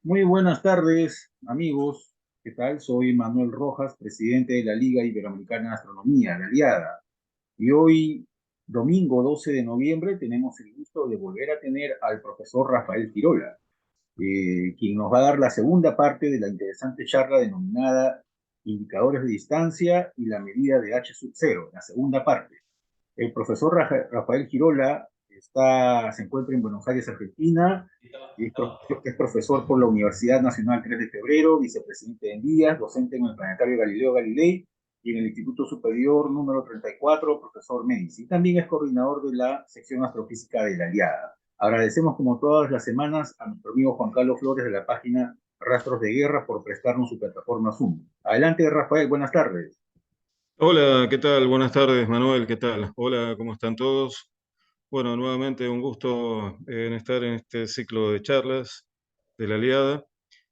Muy buenas tardes, amigos. ¿Qué tal? Soy Manuel Rojas, presidente de la Liga Iberoamericana de Astronomía, la Aliada. Y hoy, domingo 12 de noviembre, tenemos el gusto de volver a tener al profesor Rafael Girola, quien nos va a dar la segunda parte de la interesante charla denominada Indicadores de distancia y la medida de H sub cero, la segunda parte. El profesor Rafael Girola se encuentra en Buenos Aires, Argentina, y es profesor por la Universidad Nacional 3 de Febrero, vicepresidente de ENVIAS, docente en el Planetario Galileo Galilei y en el Instituto Superior número 34, profesor Médici. Y también es coordinador de la sección astrofísica de la Aliada. Agradecemos como todas las semanas a nuestro amigo Juan Carlos Flores de la página Rastros de Guerra por prestarnos su plataforma Zoom. Adelante, Rafael, buenas tardes. Hola, ¿qué tal? Buenas tardes, Manuel, ¿qué tal? Hola, ¿cómo están todos? Bueno, nuevamente un gusto en estar en este ciclo de charlas de la Aliada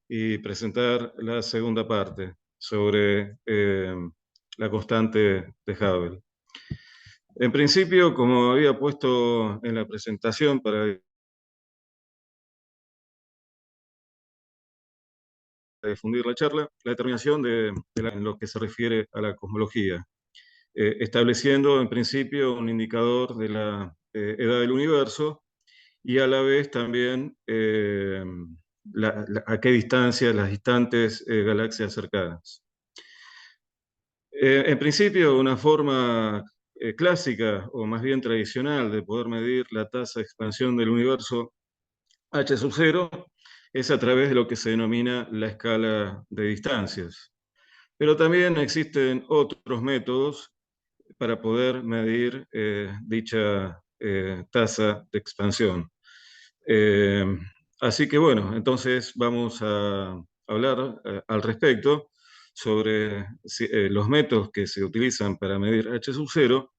y presentar la segunda parte sobre la constante de Hubble. En principio, como había puesto en la presentación para difundir la charla, la determinación en lo que se refiere a la cosmología, estableciendo en principio un indicador de la edad del universo y a la vez también a qué distancia las distantes galaxias cercanas. En principio, una forma clásica, o más bien tradicional, de poder medir la tasa de expansión del universo h sub cero es a través de lo que se denomina la escala de distancias. Pero también existen otros métodos para poder medir dicha tasa de expansión. Eh, Así que bueno, entonces vamos a hablar al respecto sobre los métodos que se utilizan para medir H sub cero,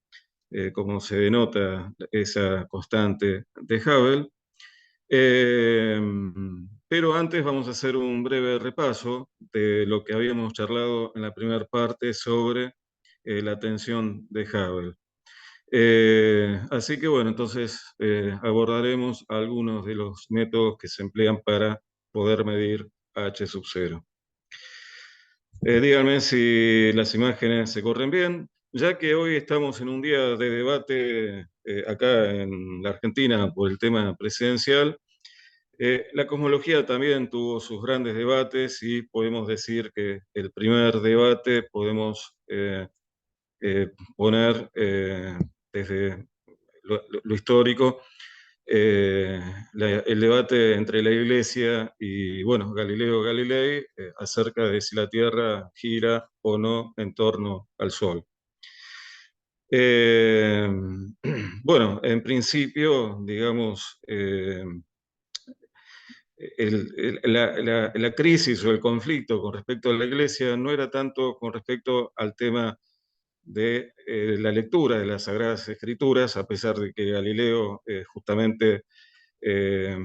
como se denota esa constante de Hubble. Eh, pero antes vamos a hacer un breve repaso de lo que habíamos charlado en la primera parte sobre la tensión de Hubble. Así que bueno, entonces abordaremos algunos de los métodos que se emplean para poder medir H sub cero. Díganme si las imágenes se corren bien, ya que hoy estamos en un día de debate acá en la Argentina por el tema presidencial. La cosmología también tuvo sus grandes debates y podemos decir que el primer debate podemos poner desde lo histórico, el debate entre la Iglesia y, bueno, Galileo Galilei acerca de si la Tierra gira o no en torno al Sol. Eh, bueno, en principio, digamos, la crisis o el conflicto con respecto a la Iglesia no era tanto con respecto al tema de la lectura de las Sagradas Escrituras, a pesar de que Galileo justamente eh,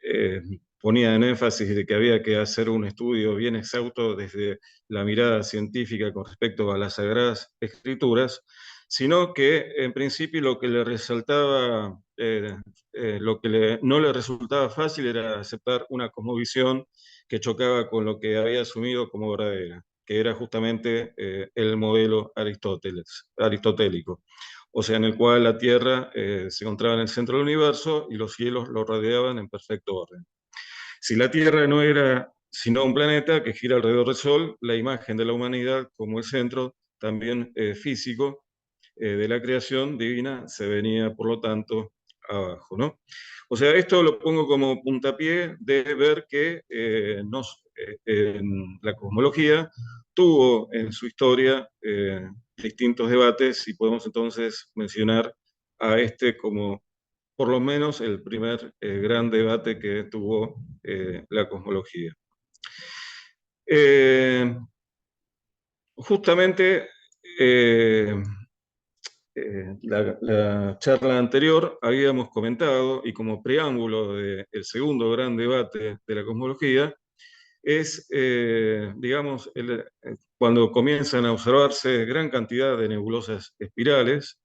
eh, ponía en énfasis de que había que hacer un estudio bien exhausto desde la mirada científica con respecto a las Sagradas Escrituras, sino que en principio lo que le resaltaba, lo que no le resultaba fácil era aceptar una cosmovisión que chocaba con lo que había asumido como verdadera, que era justamente el modelo aristotélico, o sea, en el cual la Tierra se encontraba en el centro del universo y los cielos lo rodeaban en perfecto orden. Si la Tierra no era sino un planeta que gira alrededor del Sol, la imagen de la humanidad como el centro, también físico, de la creación divina, se venía, por lo tanto, abajo, ¿no? O sea, esto lo pongo como puntapié de ver que en la cosmología tuvo en su historia distintos debates y podemos entonces mencionar a este como por lo menos el primer gran debate que tuvo la cosmología. Eh, Justamente la charla anterior habíamos comentado, y como preámbulo del segundo gran debate de la cosmología, es, digamos, cuando comienzan a observarse gran cantidad de nebulosas espirales,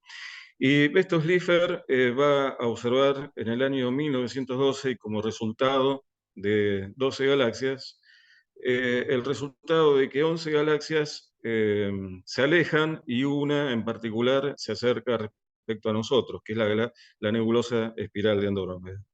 Y Besto Slipher va a observar en el año 1912, y como resultado de 12 galaxias, el resultado de que 11 galaxias se alejan y una en particular se acerca respecto a nosotros, que es la nebulosa espiral de Andrómeda.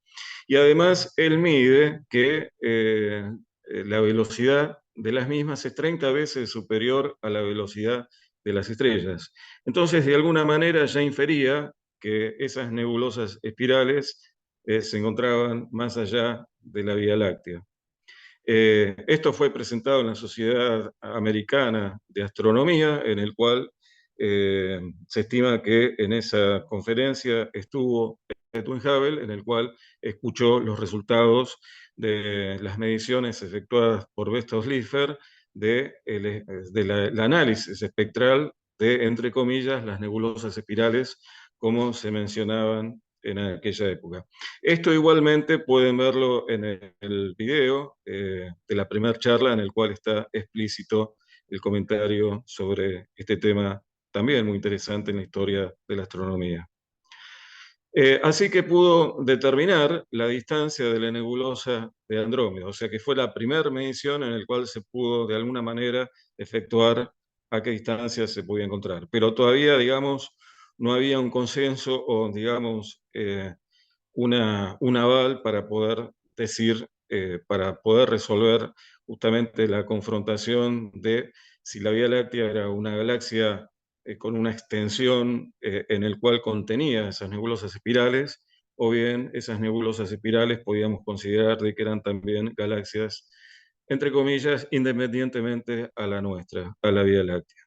Y además él mide que la velocidad de las mismas es 30 veces superior a la velocidad de las estrellas. Entonces, de alguna manera ya infería que esas nebulosas espirales se encontraban más allá de la Vía Láctea. Esto fue presentado en la Sociedad Americana de Astronomía, en el cual se estima que en esa conferencia estuvo Edwin Hubble, en el cual escuchó los resultados de las mediciones efectuadas por Besto Slipher del análisis espectral de, entre comillas, las nebulosas espirales, como se mencionaban en aquella época. Esto igualmente pueden verlo en el video de la primera charla, en el cual está explícito el comentario sobre este tema también muy interesante en la historia de la astronomía. Así que pudo determinar la distancia de la nebulosa de Andrómeda, o sea que fue la primera medición en la cual se pudo de alguna manera efectuar a qué distancia se podía encontrar. Pero todavía, digamos, no había un consenso o, digamos, un aval para poder decir, para poder resolver justamente la confrontación de si la Vía Láctea era una galaxia con una extensión en el cual contenía esas nebulosas espirales, o bien esas nebulosas espirales podíamos considerar de que eran también galaxias, entre comillas, independientemente a la nuestra, a la Vía Láctea.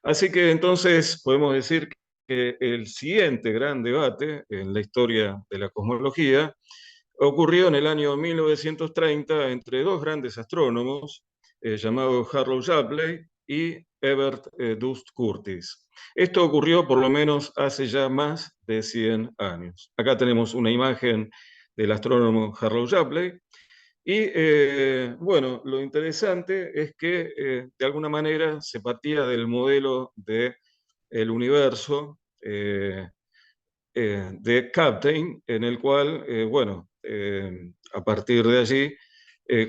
Así que entonces podemos decir que el siguiente gran debate en la historia de la cosmología ocurrió en el año 1930 entre dos grandes astrónomos llamados Harold Shapley y Ebert Dust Curtis. Esto ocurrió por lo menos hace ya más de 100 años. Acá tenemos una imagen del astrónomo Harold Shapley. Y bueno, lo interesante es que de alguna manera se partía del modelo del universo de Captain, en el cual, bueno, a partir de allí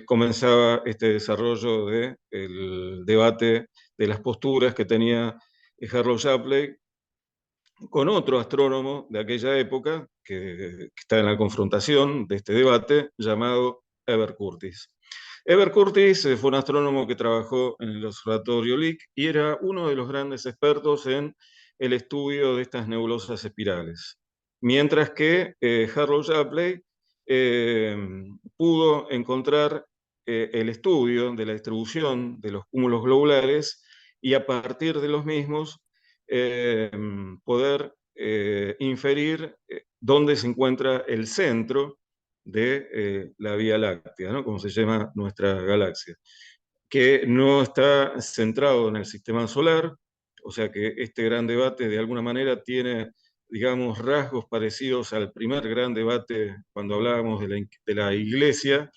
comenzaba este desarrollo del debate de las posturas que tenía Harold Shapley con otro astrónomo de aquella época que está en la confrontación de este debate, llamado Ebert Curtis. Ebert Curtis fue un astrónomo que trabajó en el observatorio Lick y era uno de los grandes expertos en el estudio de estas nebulosas espirales. Mientras que Harold Shapley eh, pudo encontrar el estudio de la distribución de los cúmulos globulares y a partir de los mismos eh, poder inferir dónde se encuentra el centro de la Vía Láctea, ¿no? Como se llama nuestra galaxia, que no está centrado en el sistema solar, o sea que este gran debate de alguna manera tiene, digamos, rasgos parecidos al primer gran debate cuando hablábamos de la Iglesia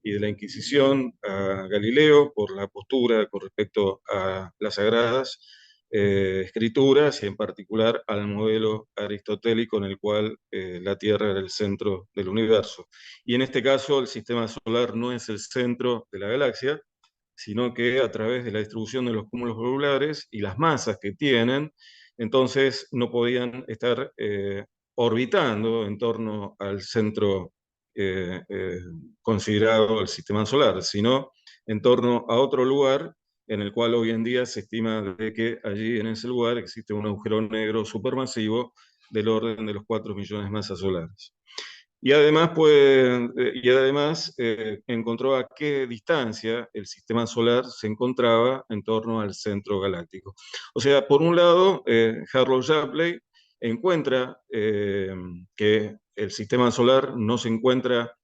y de la Inquisición a Galileo por la postura con respecto a las sagradas escrituras y en particular al modelo aristotélico en el cual la Tierra era el centro del universo. Y en este caso el sistema solar no es el centro de la galaxia, sino que a través de la distribución de los cúmulos globulares y las masas que tienen, entonces no podían estar orbitando en torno al centro eh, eh, considerado el sistema solar, sino en torno a otro lugar en el cual hoy en día se estima de que allí en ese lugar existe un agujero negro supermasivo del orden de los 4 millones de masas solares. Y además, encontró a qué distancia el sistema solar se encontraba en torno al centro galáctico. O sea, por un lado, Harold Shapley encuentra que el sistema solar no se encuentra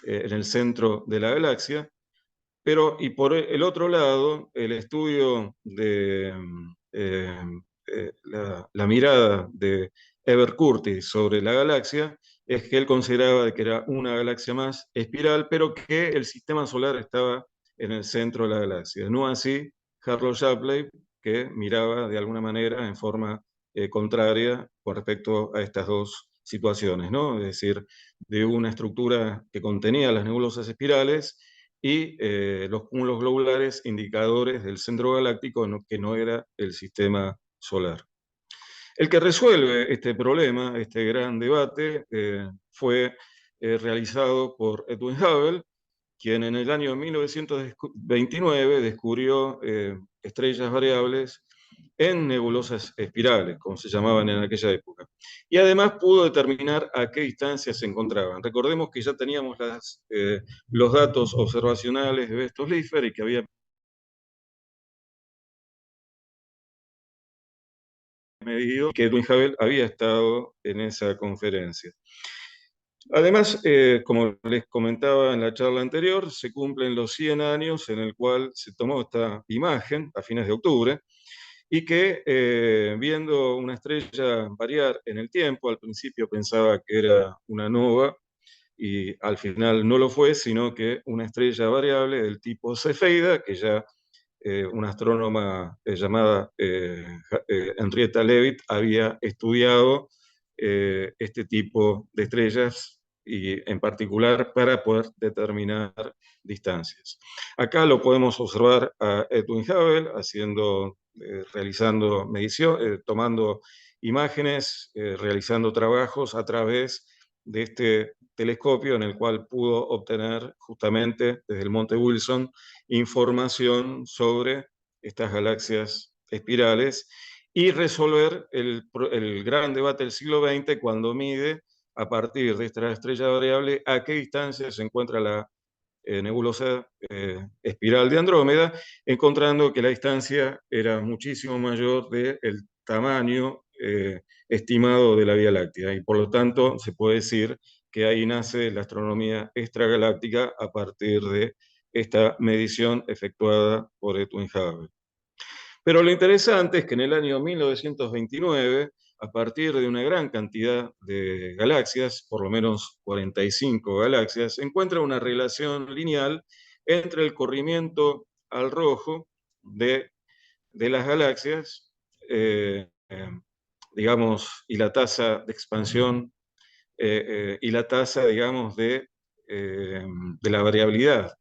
en el centro de la galaxia, pero y por el otro lado, el estudio de la mirada de Ebert Curtis sobre la galaxia es que él consideraba que era una galaxia más espiral, pero que el sistema solar estaba en el centro de la galaxia. No así Harold Shapley, que miraba de alguna manera en forma contraria con respecto a estas dos situaciones, ¿no? Es decir, de una estructura que contenía las nebulosas espirales y los cúmulos globulares indicadores del centro galáctico, que no era el sistema solar. El que resuelve este problema, este gran debate, fue realizado por Edwin Hubble, quien en el año 1929 descubrió estrellas variables en nebulosas espirales, como se llamaban en aquella época. Y además pudo determinar a qué distancia se encontraban. Recordemos que ya teníamos los datos observacionales de Besto-Slipher y que había medido que Edwin Hubble había estado en esa conferencia. Además, como les comentaba en la charla anterior, se cumplen los 100 años en el cual se tomó esta imagen a fines de octubre y que viendo una estrella variar en el tiempo, al principio pensaba que era una nova y al final no lo fue, sino que una estrella variable del tipo Cefeida, que ya una astrónoma llamada Henrietta Leavitt había estudiado este tipo de estrellas y en particular para poder determinar distancias. Acá lo podemos observar a Edwin Hubble realizando medición, tomando imágenes, realizando trabajos a través de este telescopio en el cual pudo obtener justamente desde el Monte Wilson información sobre estas galaxias espirales y resolver el gran debate del siglo XX cuando mide a partir de esta estrella variable a qué distancia se encuentra la nebulosa espiral de Andrómeda, encontrando que la distancia era muchísimo mayor del tamaño estimado de la Vía Láctea y por lo tanto se puede decir que ahí nace la astronomía extragaláctica a partir de esta medición efectuada por Edwin Hubble. Pero lo interesante es que en el año 1929, a partir de una gran cantidad de galaxias, por lo menos 45 galaxias, se encuentra una relación lineal entre el corrimiento al rojo de las galaxias, digamos, y la tasa de expansión y la tasa, digamos, de la variabilidad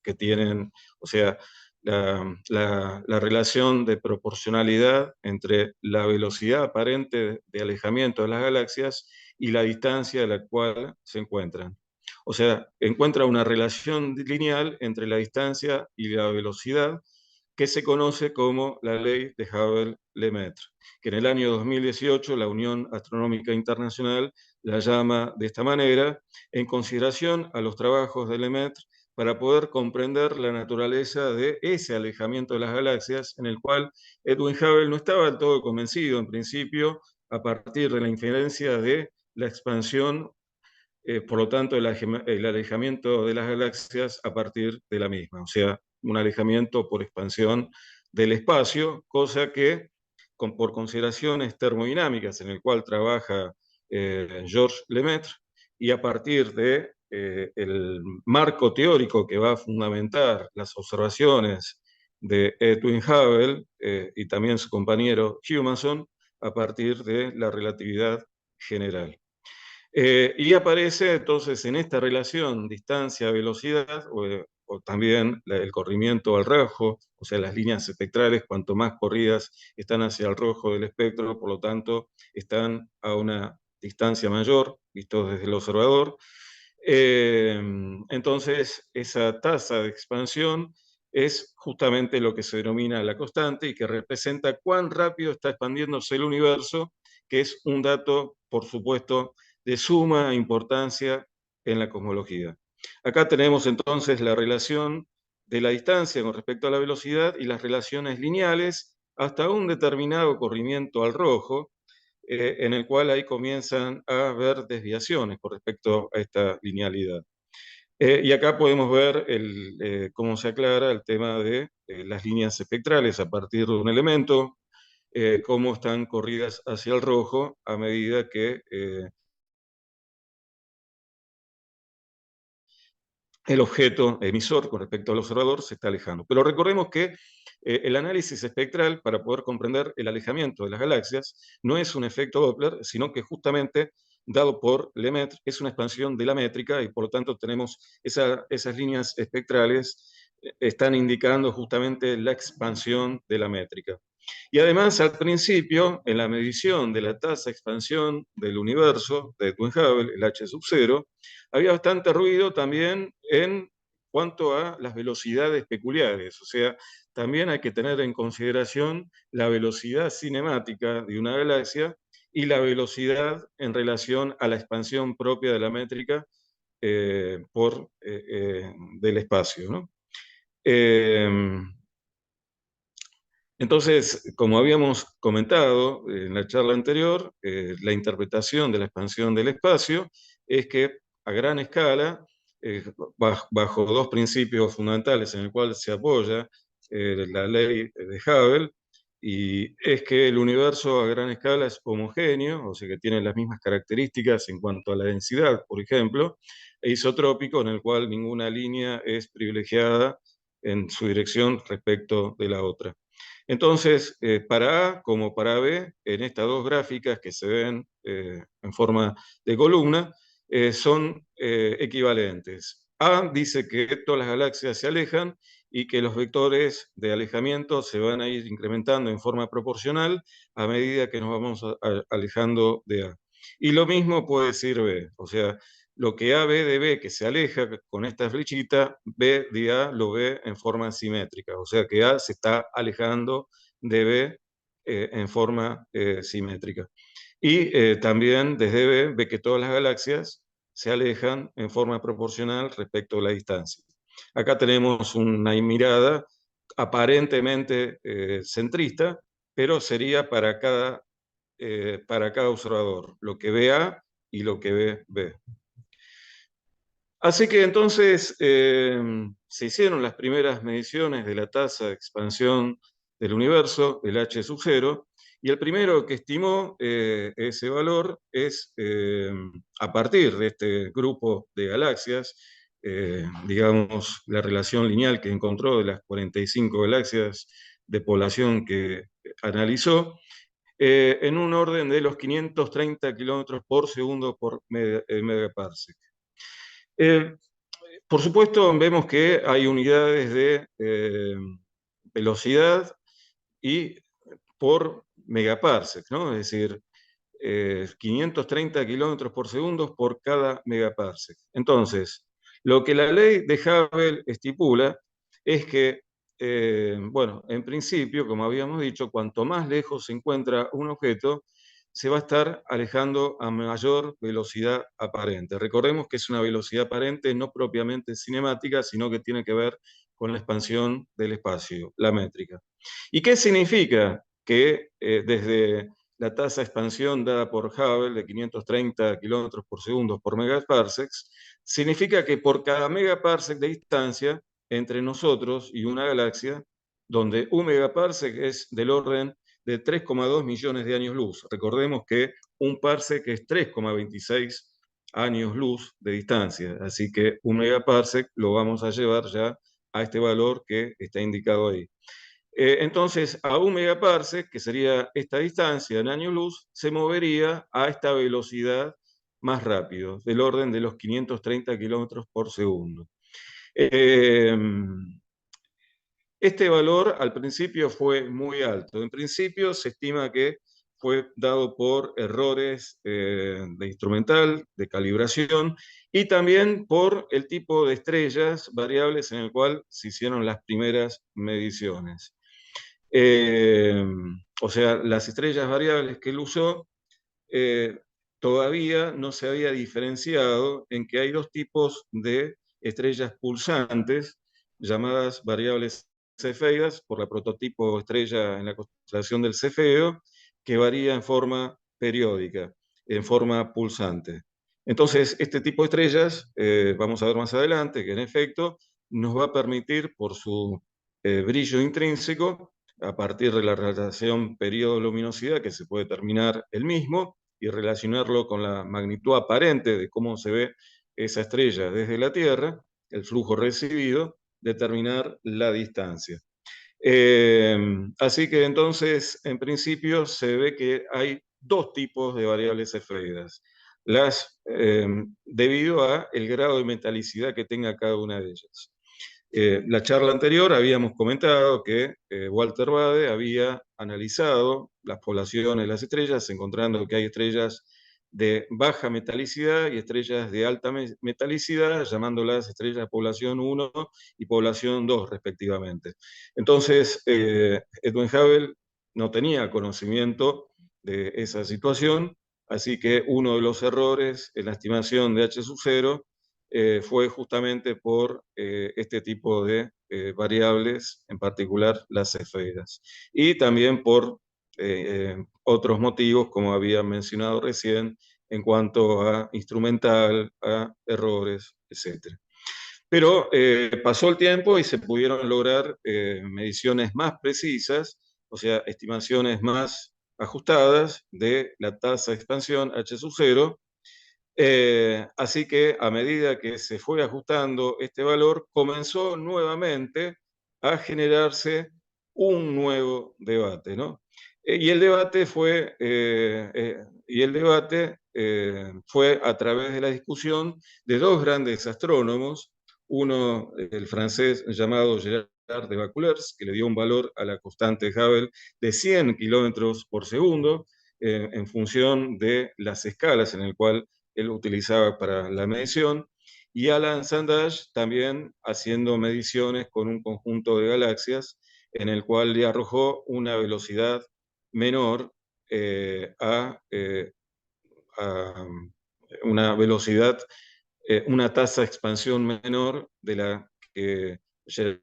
que tienen, o sea, la relación de proporcionalidad entre la velocidad aparente de alejamiento de las galaxias y la distancia a la cual se encuentran. O sea, encuentra una relación lineal entre la distancia y la velocidad que se conoce como la ley de Hubble-Lemaitre, que en el año 2018 la Unión Astronómica Internacional la llama de esta manera, en consideración a los trabajos de Lemaitre para poder comprender la naturaleza de ese alejamiento de las galaxias, en el cual Edwin Hubble no estaba del todo convencido en principio, a partir de la inferencia de la expansión, por lo tanto el alejamiento de las galaxias a partir de la misma, o sea, un alejamiento por expansión del espacio, cosa que por consideraciones termodinámicas en el cual trabaja Georges Lemaitre, y a partir de el marco teórico que va a fundamentar las observaciones de Edwin Hubble y también su compañero Humason, a partir de la relatividad general. Y aparece entonces en esta relación distancia-velocidad o también el corrimiento al rojo, o sea, las líneas espectrales, cuanto más corridas están hacia el rojo del espectro, por lo tanto, están a una distancia mayor, visto desde el observador. Entonces, esa tasa de expansión es justamente lo que se denomina la constante y que representa cuán rápido está expandiéndose el universo, que es un dato, por supuesto, de suma importancia en la cosmología. Acá tenemos entonces la relación de la distancia con respecto a la velocidad y las relaciones lineales hasta un determinado corrimiento al rojo, en el cual ahí comienzan a haber desviaciones con respecto a esta linealidad. Y acá podemos ver cómo se aclara el tema de las líneas espectrales a partir de un elemento, cómo están corridas hacia el rojo a medida que el objeto emisor con respecto al observador se está alejando. Pero recordemos que el análisis espectral, para poder comprender el alejamiento de las galaxias, no es un efecto Doppler, sino que justamente dado por Lemaitre, es una expansión de la métrica y por lo tanto tenemos esas líneas espectrales están indicando justamente la expansión de la métrica. Y además, al principio, en la medición de la tasa de expansión del universo de Edwin Hubble, el H sub 0, había bastante ruido también en cuanto a las velocidades peculiares, o sea, también hay que tener en consideración la velocidad cinemática de una galaxia y la velocidad en relación a la expansión propia de la métrica del espacio, ¿no? Entonces, como habíamos comentado en la charla anterior, la interpretación de la expansión del espacio es que a gran escala, eh, bajo dos principios fundamentales en el cual se apoya la ley de Hubble, y es que el universo a gran escala es homogéneo, o sea que tiene las mismas características en cuanto a la densidad, por ejemplo, e isotrópico, en el cual ninguna línea es privilegiada en su dirección respecto de la otra. Entonces, para A como para B, en estas dos gráficas que se ven en forma de columna, son equivalentes. A dice que todas las galaxias se alejan y que los vectores de alejamiento se van a ir incrementando en forma proporcional a medida que nos vamos alejando de A. Y lo mismo puede decir B, o sea, lo que A ve de B que se aleja con esta flechita, B de A lo ve en forma simétrica, o sea que A se está alejando de B en forma simétrica. Y también desde B ve que todas las galaxias se alejan en forma proporcional respecto a la distancia. Acá tenemos una mirada aparentemente centrista, pero sería para cada observador, lo que ve A y lo que ve B. Así que entonces se hicieron las primeras mediciones de la tasa de expansión del universo, el H sub 0, y el primero que estimó ese valor es a partir de este grupo de galaxias, digamos, la relación lineal que encontró de las 45 galaxias de población que analizó, en un orden de los 530 kilómetros por segundo por megaparsec. Eh, por supuesto, vemos que hay unidades de velocidad y por megaparsec, ¿no? Es decir, 530 kilómetros por segundo por cada megaparsec. Entonces, lo que la ley de Hubble estipula es que, bueno, en principio, como habíamos dicho, cuanto más lejos se encuentra un objeto, se va a estar alejando a mayor velocidad aparente. Recordemos que es una velocidad aparente no propiamente cinemática, sino que tiene que ver con la expansión del espacio, la métrica. ¿Y qué significa que desde la tasa de expansión dada por Hubble de 530 kilómetros por segundo por megaparsecs, significa que por cada megaparsec de distancia entre nosotros y una galaxia, donde un megaparsec es del orden de 3,2 millones de años luz. Recordemos que un parsec es 3,26 años luz de distancia, así que un megaparsec lo vamos a llevar ya a este valor que está indicado ahí. Entonces, a un megaparsec, que sería esta distancia en años luz, se movería a esta velocidad más rápido, del orden de los 530 kilómetros por segundo. Este valor al principio fue muy alto. En principio se estima que fue dado por errores de instrumental, de calibración, y también por el tipo de estrellas variables en el cual se hicieron las primeras mediciones. Eh, o sea, las estrellas variables que él usó todavía no se había diferenciado en que hay dos tipos de estrellas pulsantes llamadas variables cefeidas por la prototipo estrella en la constelación del Cefeo, que varía en forma periódica, en forma pulsante. Entonces, este tipo de estrellas, vamos a ver más adelante, que en efecto nos va a permitir, por su brillo intrínseco, a partir de la relación periodo-luminosidad, que se puede determinar el mismo, y relacionarlo con la magnitud aparente de cómo se ve esa estrella desde la Tierra, el flujo recibido, determinar la distancia. Así que entonces, en principio, se ve que hay dos tipos de variables efluidas, debido a el grado de metalicidad que tenga cada una de ellas. La charla anterior habíamos comentado que Walter Bade había analizado las poblaciones de las estrellas, encontrando que hay estrellas de baja metalicidad y estrellas de alta metalicidad, llamándolas estrellas de población 1 y población 2 respectivamente. Entonces, Edwin Hubble no tenía conocimiento de esa situación, así que uno de los errores en la estimación de H sub 0 fue justamente por este tipo de variables, en particular las esferas, y también por otros motivos, como había mencionado recién, en cuanto a instrumental, a errores, etc. Pero pasó el tiempo y se pudieron lograr mediciones más precisas, o sea, estimaciones más ajustadas de la tasa de expansión H sub 0. Así que a medida que se fue ajustando este valor, comenzó nuevamente a generarse un nuevo debate, ¿no? Y el debate fue a través de la discusión de dos grandes astrónomos, uno, el francés llamado Gerard de Vauclers, que le dio un valor a la constante de Hubble de 100 kilómetros por segundo, en función de las escalas en el cual él lo utilizaba para la medición, y Alan Sandage también haciendo mediciones con un conjunto de galaxias en el cual le arrojó una velocidad menor a una velocidad, una tasa de expansión menor de la que Gerard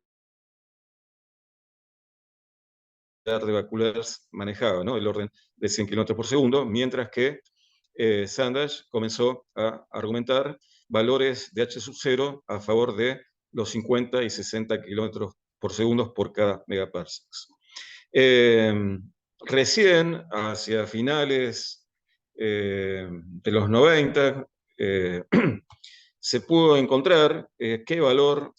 de Vauclers manejaba, ¿no? El orden de 100 kilómetros por segundo, mientras que Sandage comenzó a argumentar valores de H sub 0 a favor de los 50 y 60 kilómetros por segundo por cada megaparsecs. Recién, hacia finales de los 90, se pudo encontrar qué valor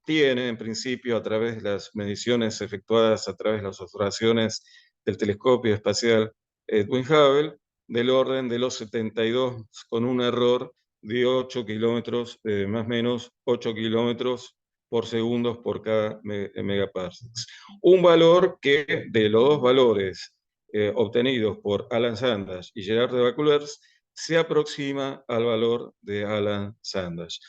tiene, en principio, a través de las mediciones efectuadas a través de las observaciones del telescopio espacial Edwin Hubble, del orden de los 72, con un error de 8 kilómetros, más o menos 8 kilómetros por segundo por cada megaparsecs. Un valor que, de los dos valores obtenidos por Alan Sandage y Gerard de Vauclers, se aproxima al valor de Alan Sandage.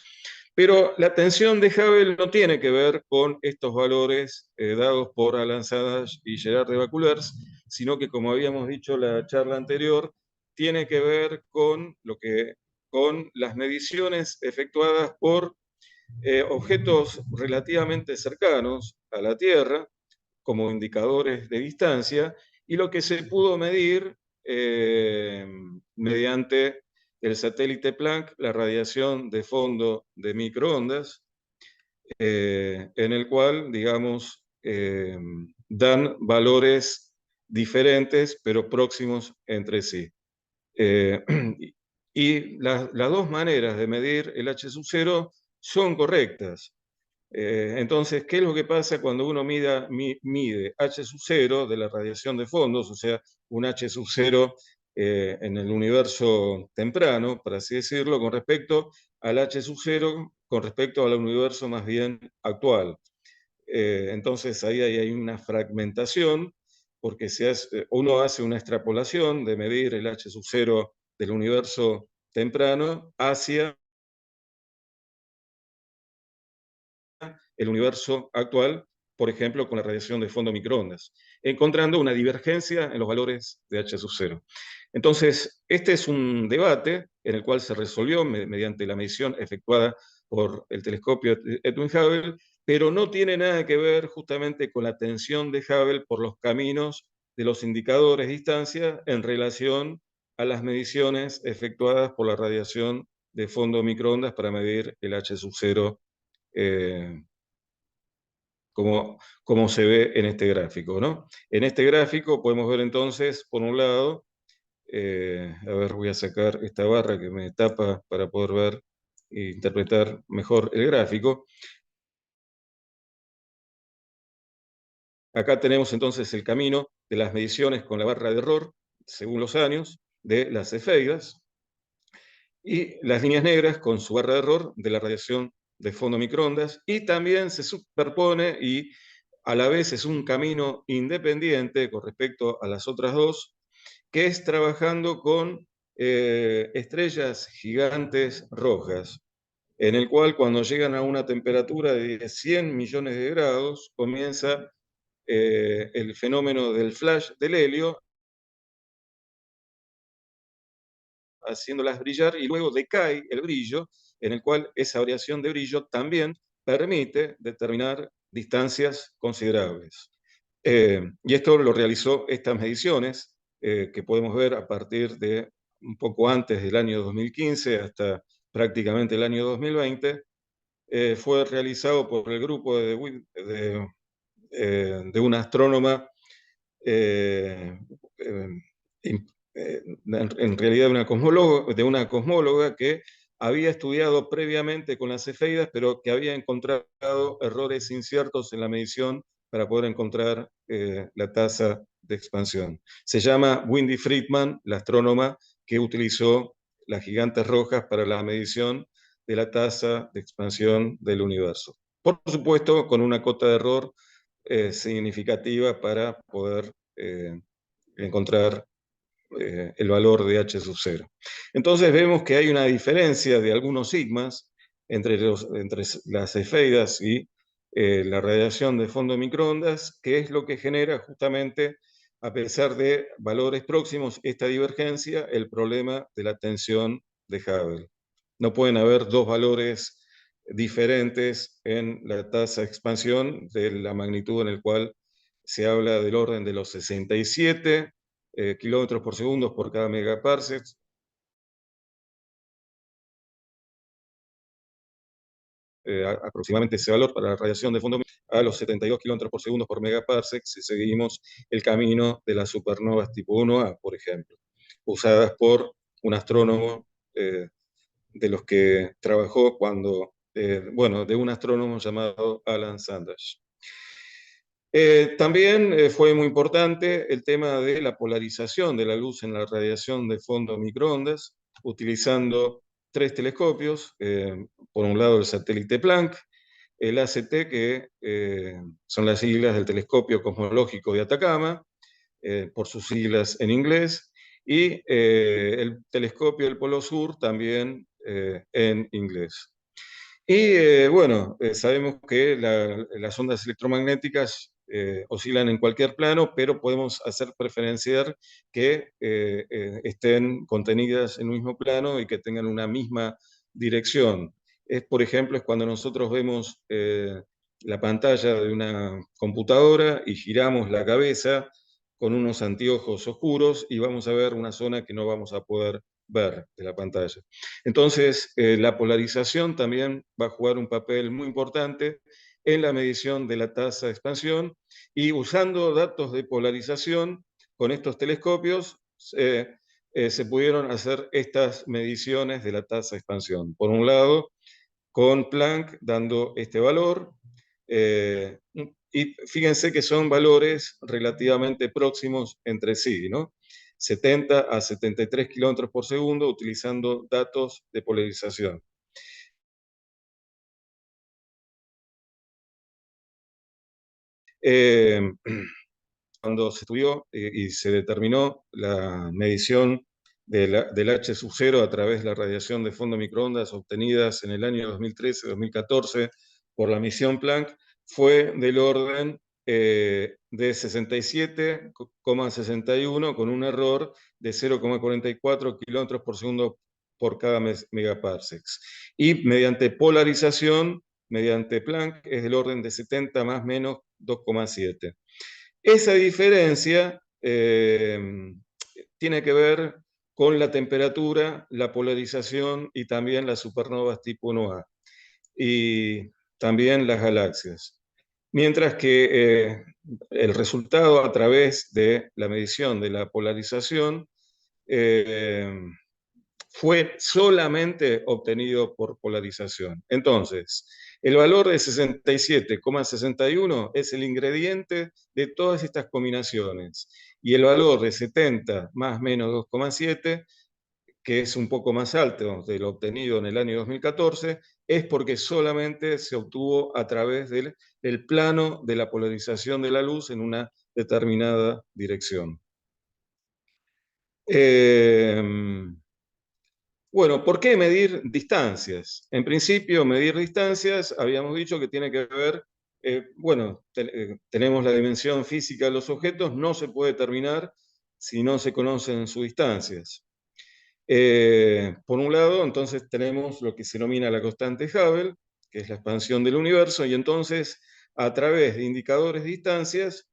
Pero la tensión de Hubble no tiene que ver con estos valores dados por Alan Sandage y Gerard de Vauclers, sino que, como habíamos dicho en la charla anterior, tiene que ver con las mediciones efectuadas por objetos relativamente cercanos a la Tierra, como indicadores de distancia, y lo que se pudo medir mediante el satélite Planck, la radiación de fondo de microondas, en el cual, digamos, dan valores diferentes, pero próximos entre sí. Y las dos maneras de medir el H sub 0 son correctas. Entonces, ¿qué es lo que pasa cuando uno mide H sub 0 de la radiación de fondos, o sea, un H sub 0 en el universo temprano, por así decirlo, con respecto al H sub 0, con respecto al universo más bien actual? Entonces, ahí hay una fragmentación, porque uno hace una extrapolación de medir el H sub 0 del universo temprano hacia el universo actual, por ejemplo, con la radiación de fondo microondas, encontrando una divergencia en los valores de H sub 0. Entonces, este es un debate en el cual se resolvió mediante la medición efectuada por el telescopio Edwin Hubble, pero no tiene nada que ver justamente con la tensión de Hubble por los caminos de los indicadores de distancia en relación a las mediciones efectuadas por la radiación de fondo microondas para medir el H sub 0 eh, como se ve en este gráfico, ¿no? En este gráfico podemos ver entonces, por un lado, a ver, voy a sacar esta barra que me tapa para poder ver interpretar mejor el gráfico. Acá tenemos entonces el camino de las mediciones con la barra de error, según los años, de las cefeidas, y las líneas negras con su barra de error de la radiación de fondo microondas, y también se superpone y a la vez es un camino independiente con respecto a las otras dos, que es trabajando con estrellas gigantes rojas, en el cual cuando llegan a una temperatura de 100 millones de grados comienza el fenómeno del flash del helio, haciéndolas brillar y luego decae el brillo, en el cual esa variación de brillo también permite determinar distancias considerables. Y esto lo realizó estas mediciones que podemos ver a partir de un poco antes del año 2015 hasta prácticamente el año 2020. Fue realizado por el grupo de una astrónoma eh, en realidad de una cosmóloga que había estudiado previamente con las cefeidas, pero que había encontrado errores inciertos en la medición para poder encontrar la tasa de expansión. Se llama Wendy Friedman, la astrónoma que utilizó las gigantes rojas para la medición de la tasa de expansión del universo. Por supuesto, con una cota de error significativa para poder encontrar el valor de H sub 0. Entonces vemos que hay una diferencia de algunos sigmas entre las cefeidas y la radiación de fondo de microondas, que es lo que genera justamente, a pesar de valores próximos, esta divergencia, el problema de la tensión de Hubble. No pueden haber dos valores diferentes en la tasa de expansión de la magnitud en el cual se habla del orden de los 67 kilómetros por segundo por cada megaparsec, aproximadamente ese valor para la radiación de fondo a los 72 kilómetros por segundo por megaparsec si seguimos el camino de las supernovas tipo 1A, por ejemplo, usadas por un astrónomo de los que trabajó de un astrónomo llamado Alan Sandage. También fue muy importante el tema de la polarización de la luz en la radiación de fondo microondas, utilizando tres telescopios, por un lado el satélite Planck, el ACT, que son las siglas del Telescopio Cosmológico de Atacama, por sus siglas en inglés, y el telescopio del Polo Sur también en inglés. Y sabemos que las ondas electromagnéticas oscilan en cualquier plano, pero podemos hacer preferenciar que estén contenidas en un mismo plano y que tengan una misma dirección. Por ejemplo, es cuando nosotros vemos la pantalla de una computadora y giramos la cabeza con unos anteojos oscuros y vamos a ver una zona que no vamos a poder ver de la pantalla. Entonces, la polarización también va a jugar un papel muy importante en la medición de la tasa de expansión y usando datos de polarización con estos telescopios se pudieron hacer estas mediciones de la tasa de expansión. Por un lado, con Planck dando este valor, y fíjense que son valores relativamente próximos entre sí, ¿no? 70 a 73 kilómetros por segundo utilizando datos de polarización. Eh, Cuando se estudió y se determinó la medición del H sub 0 a través de la radiación de fondo microondas obtenidas en el año 2013-2014 por la misión Planck, fue del orden de 67,61 con un error de 0,44 kilómetros por segundo por cada megaparsecs. Y mediante polarización, mediante Planck, es del orden de 70 más menos 2,7. Esa diferencia tiene que ver con la temperatura, la polarización y también las supernovas tipo 1A y también las galaxias. Mientras que el resultado a través de la medición de la polarización fue solamente obtenido por polarización. Entonces, el valor de 67,61 es el ingrediente de todas estas combinaciones. Y el valor de 70 más menos 2,7, que es un poco más alto de lo obtenido en el año 2014, es porque solamente se obtuvo a través del plano de la polarización de la luz en una determinada dirección. Bueno, ¿por qué medir distancias? En principio, medir distancias, habíamos dicho que tiene que ver, bueno, tenemos la dimensión física de los objetos, no se puede determinar si no se conocen sus distancias. Por un lado, entonces tenemos lo que se denomina la constante Hubble, que es la expansión del universo, y entonces a través de indicadores de distancias,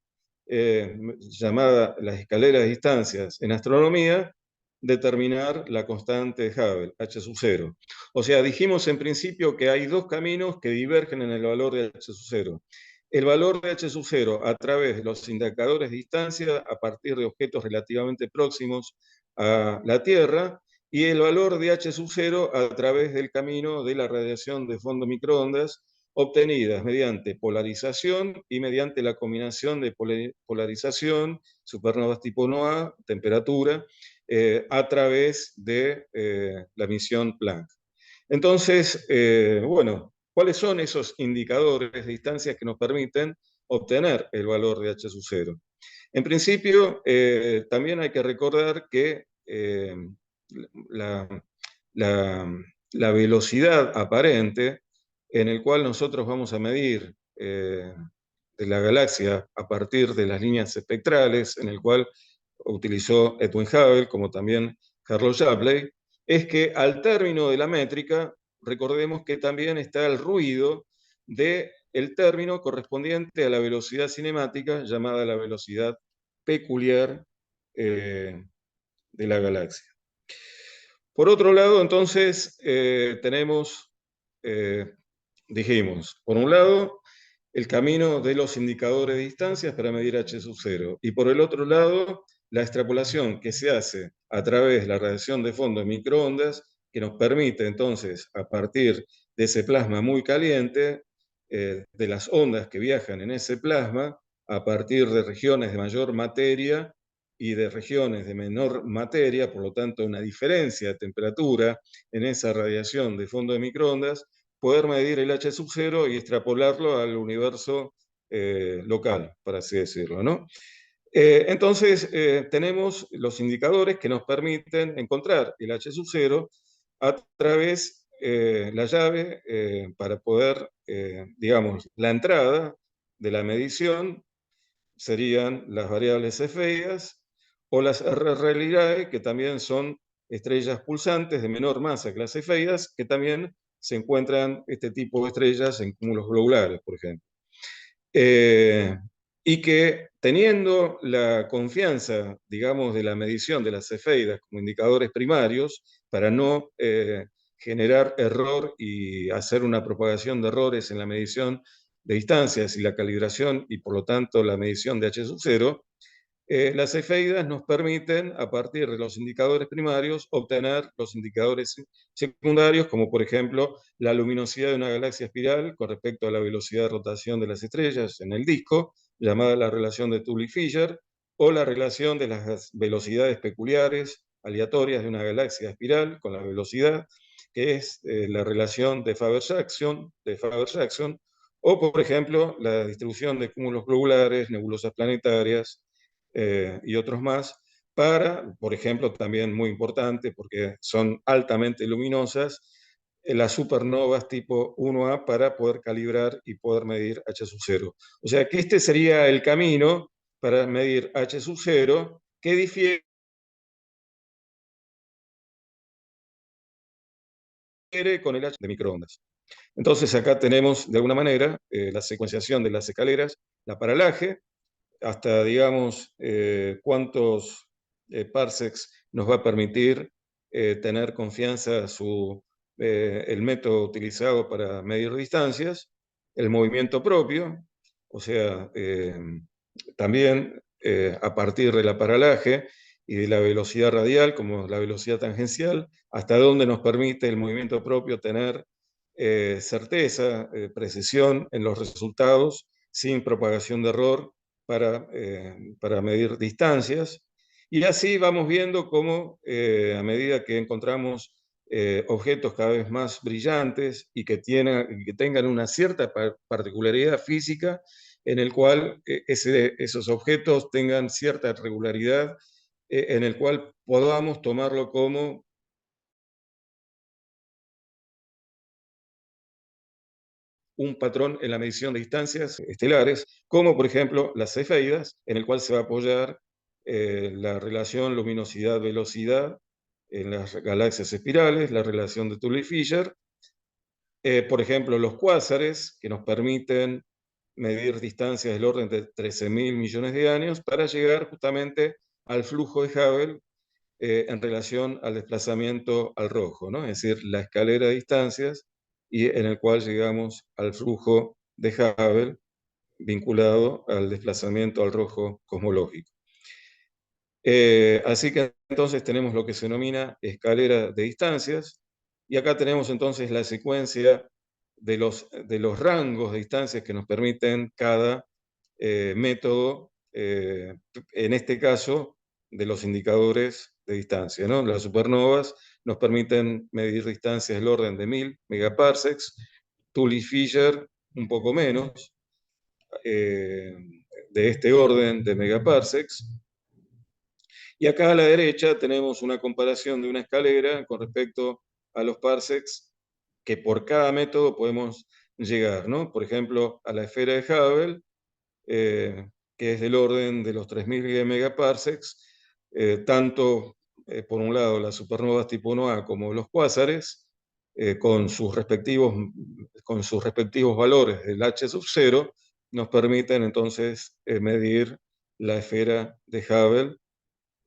llamada las escaleras de distancias en astronomía, determinar la constante de Hubble, h sub 0. O sea, dijimos en principio que hay dos caminos que divergen en el valor de h sub 0. El valor de h sub 0 a través de los indicadores de distancia a partir de objetos relativamente próximos a la Tierra, y el valor de h sub 0 a través del camino de la radiación de fondo microondas obtenidas mediante polarización y mediante la combinación de polarización, supernovas tipo NOA, temperatura, a través de la misión Planck. Entonces, bueno, ¿cuáles son esos indicadores de distancia que nos permiten obtener el valor de h sub 0? En principio, también hay que recordar que la, la, la velocidad aparente en el cual nosotros vamos a medir de la galaxia a partir de las líneas espectrales, en el cual utilizó Edwin Hubble, como también Carlos Shapley, es que al término de la métrica, recordemos que también está el ruido del término correspondiente a la velocidad cinemática, llamada la velocidad peculiar de la galaxia. Por otro lado, entonces, tenemos, dijimos, por un lado, el camino de los indicadores de distancias para medir h sub 0, y por el otro lado, la extrapolación que se hace a través de la radiación de fondo en microondas, que nos permite entonces, a partir de ese plasma muy caliente, de las ondas que viajan en ese plasma, a partir de regiones de mayor materia y de regiones de menor materia, por lo tanto una diferencia de temperatura en esa radiación de fondo de microondas, poder medir el h sub 0 y extrapolarlo al universo local, por así decirlo, ¿no? Entonces, tenemos los indicadores que nos permiten encontrar el h sub 0 a través de la llave para poder, digamos, la entrada de la medición serían las variables cefeidas o las RR que también son estrellas pulsantes de menor masa que las cefeidas, que también se encuentran este tipo de estrellas en cúmulos globulares, por ejemplo. Y que teniendo la confianza, digamos, de la medición de las cefeidas como indicadores primarios, para no generar error y hacer una propagación de errores en la medición de distancias y la calibración y por lo tanto la medición de h sub 0, las cefeidas nos permiten, a partir de los indicadores primarios, obtener los indicadores secundarios, como por ejemplo la luminosidad de una galaxia espiral con respecto a la velocidad de rotación de las estrellas en el disco, llamada la relación de Tully-Fisher, o la relación de las velocidades peculiares aleatorias de una galaxia espiral con la velocidad, que es la relación de Faber-Jackson, o por ejemplo la distribución de cúmulos globulares, nebulosas planetarias, y otros más, para, por ejemplo, también muy importante, porque son altamente luminosas, las supernovas tipo 1A para poder calibrar y poder medir h sub 0. O sea que este sería el camino para medir h sub 0, que difiere con el h de microondas. Entonces acá tenemos de alguna manera la secuenciación de las escaleras, la paralaje, hasta, digamos, cuántos parsecs nos va a permitir tener confianza el método utilizado para medir distancias, el movimiento propio, o sea, también a partir de la paralaje y de la velocidad radial como la velocidad tangencial, hasta donde nos permite el movimiento propio tener certeza, precisión en los resultados sin propagación de error para medir distancias. Y así vamos viendo cómo a medida que encontramos objetos cada vez más brillantes y que tengan una cierta particularidad física en el cual esos objetos tengan cierta regularidad, en el cual podamos tomarlo como un patrón en la medición de distancias estelares, como por ejemplo las cefeidas, en el cual se va a apoyar la relación luminosidad-velocidad en las galaxias espirales, la relación de Tully-Fisher, por ejemplo los cuásares, que nos permiten medir distancias del orden de 13.000 millones de años para llegar justamente al flujo de Hubble en relación al desplazamiento al rojo, ¿no? Es decir, la escalera de distancias y en el cual llegamos al flujo de Hubble vinculado al desplazamiento al rojo cosmológico. Así que entonces tenemos lo que se denomina escalera de distancias, y acá tenemos entonces la secuencia de los rangos de distancias que nos permiten cada método, en este caso, de los indicadores de distancia, ¿no? Las supernovas nos permiten medir distancias del orden de 1000 megaparsecs, Tully-Fisher un poco menos, eh, de este orden de megaparsecs. Y acá a la derecha tenemos una comparación de una escalera con respecto a los parsecs que por cada método podemos llegar, ¿no? Por ejemplo, a la esfera de Hubble, eh, que es del orden de los 3000 megaparsecs, tanto por un lado las supernovas tipo 1A como los cuásares, con sus respectivos valores del H sub 0, nos permiten entonces medir la esfera de Hubble,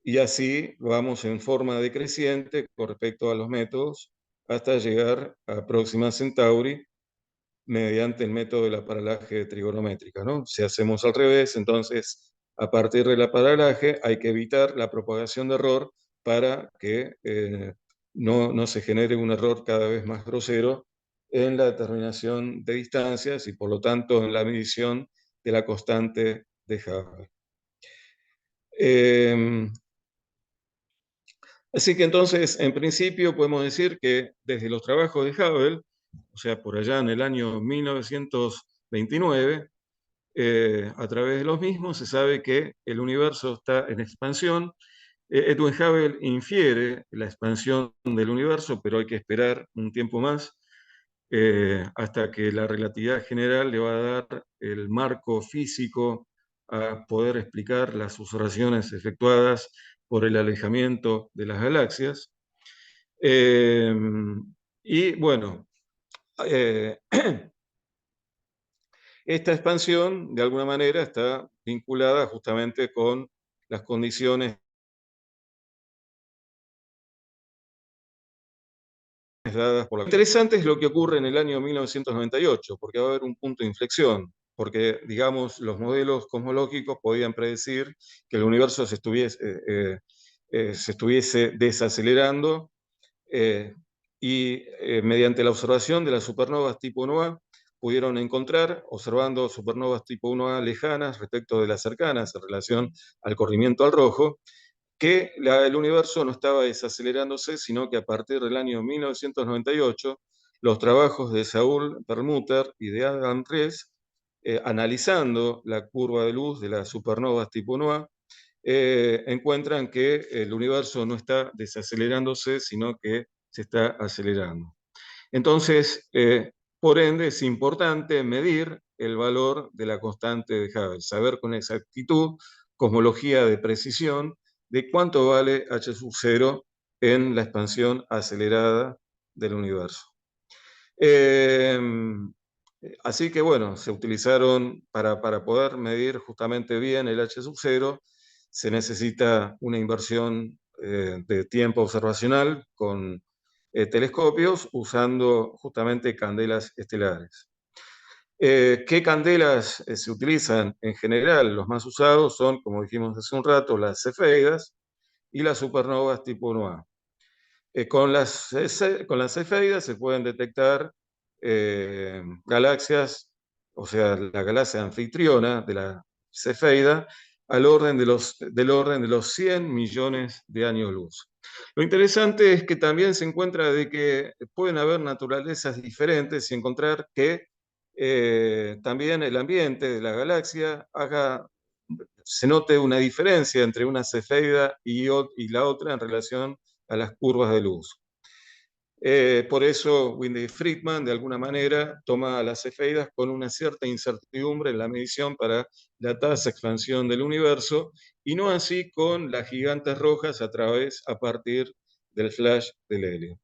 y así vamos en forma decreciente con respecto a los métodos hasta llegar a Próxima Centauri mediante el método de la paralaje trigonométrica, ¿no? Si hacemos al revés, entonces a partir de la paralaje hay que evitar la propagación de error para que no se genere un error cada vez más grosero en la determinación de distancias y por lo tanto en la medición de la constante de Hubble. Así que entonces, en principio, podemos decir que desde los trabajos de Hubble, o sea, por allá en el año 1929, a través de los mismos se sabe que el universo está en expansión. Edwin Hubble infiere la expansión del universo, pero hay que esperar un tiempo más hasta que la relatividad general le va a dar el marco físico a poder explicar las observaciones efectuadas por el alejamiento de las galaxias. Eh, y bueno, eh, esta expansión de alguna manera está vinculada justamente con las condiciones dadas por la... Interesante es lo que ocurre en el año 1998, porque va a haber un punto de inflexión, porque, digamos, los modelos cosmológicos podían predecir que el universo se estuviese desacelerando, y mediante la observación de las supernovas tipo 1A, pudieron encontrar, observando supernovas tipo 1A lejanas respecto de las cercanas en relación al corrimiento al rojo, que el universo no estaba desacelerándose, sino que a partir del año 1998, los trabajos de Saul Perlmutter y de Adam Riess, analizando la curva de luz de las supernovas tipo 1A, encuentran que el universo no está desacelerándose, sino que se está acelerando. Entonces, por ende, es importante medir el valor de la constante de Hubble, saber con exactitud, cosmología de precisión, de cuánto vale h sub 0 en la expansión acelerada del universo. Así que bueno, se utilizaron para poder medir justamente bien el h sub 0, se necesita una inversión de tiempo observacional con telescopios usando justamente candelas estelares. ¿Qué candelas se utilizan? En general, los más usados son, como dijimos hace un rato, las cefeidas, y las supernovas tipo 1A. Con las cefeidas se pueden detectar galaxias, o sea, la galaxia anfitriona de la cefeida, del orden de los 100 millones de años luz. Lo interesante es que también se encuentra de que pueden haber naturalezas diferentes y encontrar que también el ambiente de la galaxia se note una diferencia entre una cefeida y la otra en relación a las curvas de luz. Por eso Windy Friedman, de alguna manera, toma las cefeidas con una cierta incertidumbre en la medición para la tasa de expansión del universo, y no así con las gigantes rojas a partir del flash del helio.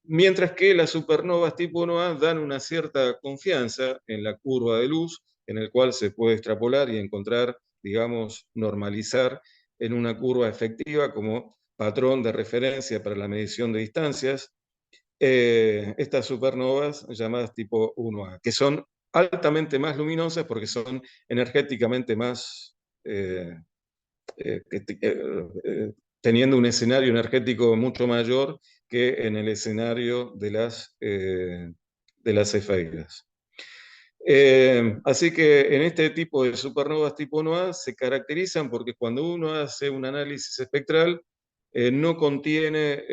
Mientras que las supernovas tipo 1A dan una cierta confianza en la curva de luz, en el cual se puede extrapolar y encontrar, digamos, normalizar en una curva efectiva como patrón de referencia para la medición de distancias, estas supernovas llamadas tipo 1A, que son altamente más luminosas porque son energéticamente más, eh, eh, teniendo un escenario energético mucho mayor que en el escenario de las cefeidas. Así que en este tipo de supernovas tipo 1A se caracterizan porque cuando uno hace un análisis espectral no contiene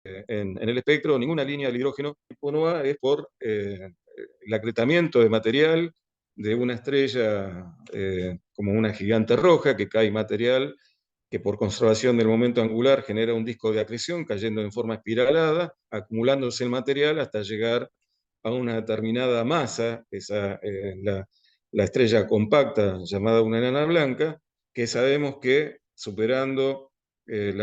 en el espectro ninguna línea de hidrógeno tipo 1A, es por el acretamiento de material de una estrella como una gigante roja que cae material que por conservación del momento angular genera un disco de acreción cayendo en forma espiralada, acumulándose el material hasta llegar a una determinada masa, la estrella compacta llamada una enana blanca, que sabemos que superando el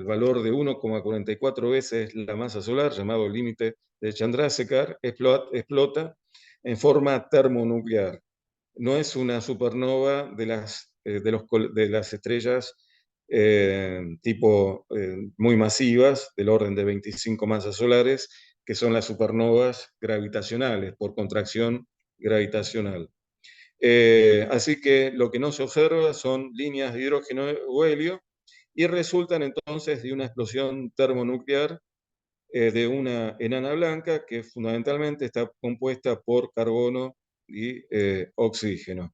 valor de 1,44 veces la masa solar, llamado límite de Chandrasekhar, explota en forma termonuclear. No es una supernova de las estrellas muy masivas, del orden de 25 masas solares, que son las supernovas gravitacionales, por contracción gravitacional. Así que lo que no se observa son líneas de hidrógeno o helio y resultan entonces de una explosión termonuclear de una enana blanca que fundamentalmente está compuesta por carbono y oxígeno,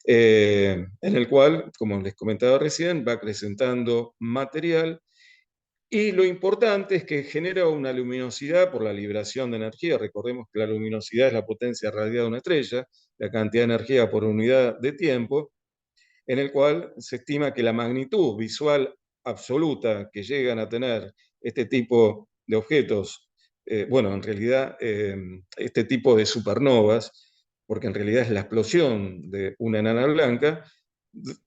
en el cual, como les comentaba recién, va acrecentando material. Y lo importante es que genera una luminosidad por la liberación de energía. Recordemos que la luminosidad es la potencia radiada de una estrella, la cantidad de energía por unidad de tiempo, en el cual se estima que la magnitud visual absoluta que llegan a tener este tipo de objetos, bueno, en realidad este tipo de supernovas, porque en realidad es la explosión de una enana blanca,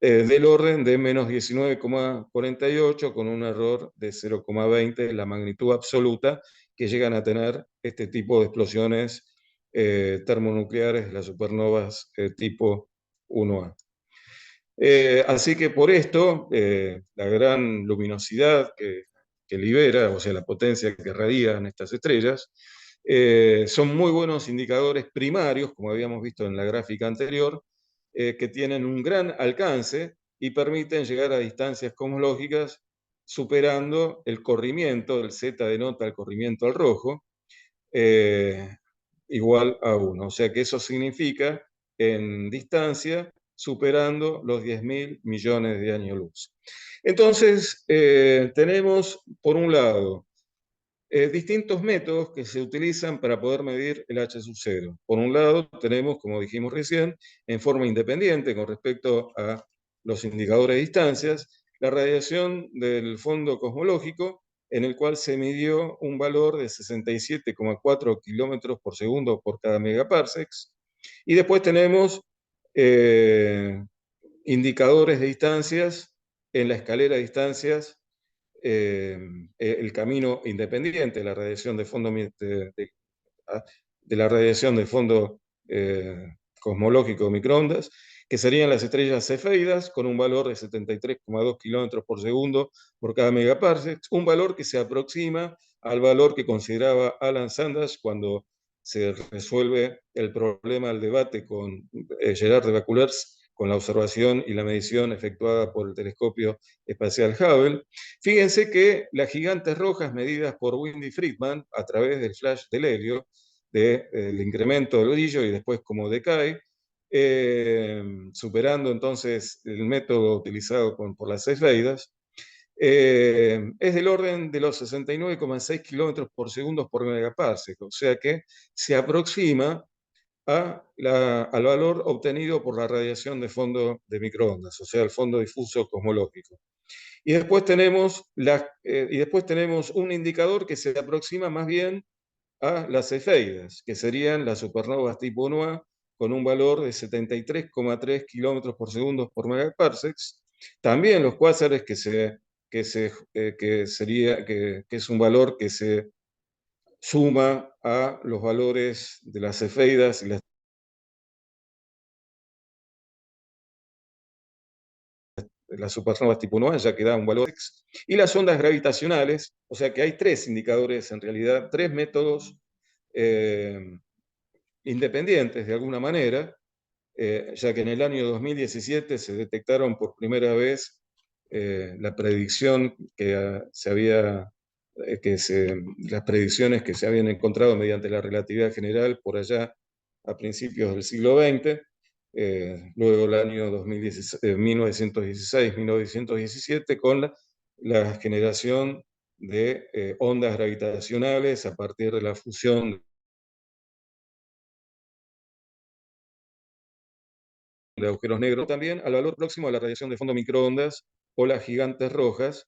del orden de menos 19,48 con un error de 0,20, la magnitud absoluta que llegan a tener este tipo de explosiones termonucleares, las supernovas tipo 1A. Así que por esto, la gran luminosidad que libera, o sea, la potencia que radian estas estrellas, son muy buenos indicadores primarios, como habíamos visto en la gráfica anterior, que tienen un gran alcance y permiten llegar a distancias cosmológicas superando el corrimiento, el Z denota el corrimiento al rojo, eh, igual a 1. O sea que eso significa en distancia superando los 10.000 millones de años luz. Entonces, tenemos, por un lado, distintos métodos que se utilizan para poder medir el H sub 0. Por un lado, tenemos, como dijimos recién, en forma independiente con respecto a los indicadores de distancias, la radiación del fondo cosmológico, en el cual se midió un valor de 67,4 kilómetros por segundo por cada megaparsecs. Y después tenemos eh, indicadores de distancias en la escalera de distancias, el camino independiente, la radiación de fondo de la radiación de fondo cosmológico de microondas, que serían las estrellas cefeidas con un valor de 73,2 kilómetros por segundo por cada megaparsec, un valor que se aproxima al valor que consideraba Alan Sanders cuando se resuelve el problema del debate con Gerard de Vaucouleurs, con la observación y la medición efectuada por el telescopio espacial Hubble. Fíjense que las gigantes rojas medidas por Windy Friedman a través del flash del helio, del incremento del brillo y después como decae, superando entonces el método utilizado por las cefeidas, es del orden de los 69,6 kilómetros por segundo por megaparsec, o sea que se aproxima al valor obtenido por la radiación de fondo de microondas, o sea, el fondo difuso cosmológico. Y después tenemos un indicador que se aproxima más bien a las cefeidas, que serían las supernovas tipo 1A, con un valor de 73,3 kilómetros por segundo por megaparsecs. También los cuásares, que es un valor que se suma a los valores de las cefeidas y las supernovas tipo 1A, ya que da un valor X, y las ondas gravitacionales, o sea que hay tres indicadores, en realidad, tres métodos independientes de alguna manera, ya que en el año 2017 se detectaron por primera vez la predicción que se había, las predicciones que se habían encontrado mediante la relatividad general por allá a principios del siglo XX, luego el año 1916-1917, con la generación de ondas gravitacionales a partir de la fusión de agujeros negros, también al valor próximo a la radiación de fondo microondas o las gigantes rojas,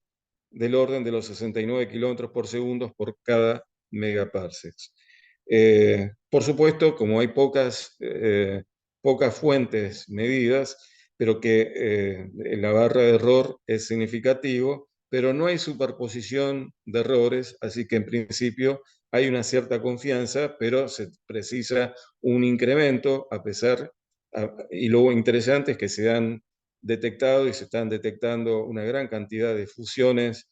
del orden de los 69 kilómetros por segundo por cada megaparsecs. Por supuesto, como hay pocas fuentes medidas, pero que la barra de error es significativo, pero no hay superposición de errores, así que en principio hay una cierta confianza, pero se precisa un incremento a pesar, y lo interesante es que se han detectado y se están detectando una gran cantidad de fusiones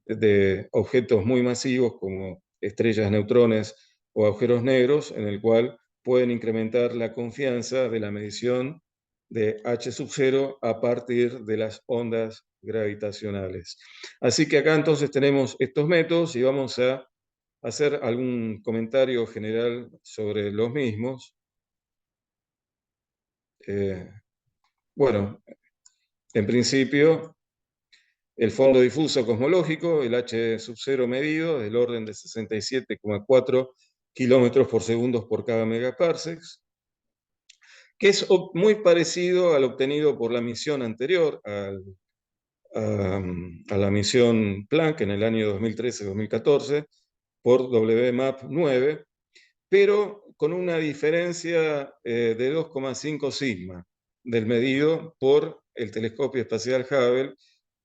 de objetos muy masivos como estrellas, neutrones o agujeros negros, en el cual pueden incrementar la confianza de la medición de H sub 0 a partir de las ondas gravitacionales. Así que acá entonces tenemos estos métodos y vamos a hacer algún comentario general sobre los mismos. Bueno, en principio, el fondo difuso cosmológico, el H sub 0 medido, del orden de 67,4 kilómetros por segundo por cada megaparsecs, que es muy parecido al obtenido por la misión anterior, a la misión Planck en el año 2013-2014, por WMAP 9, pero con una diferencia de 2,5 sigma del medido por el telescopio espacial Hubble,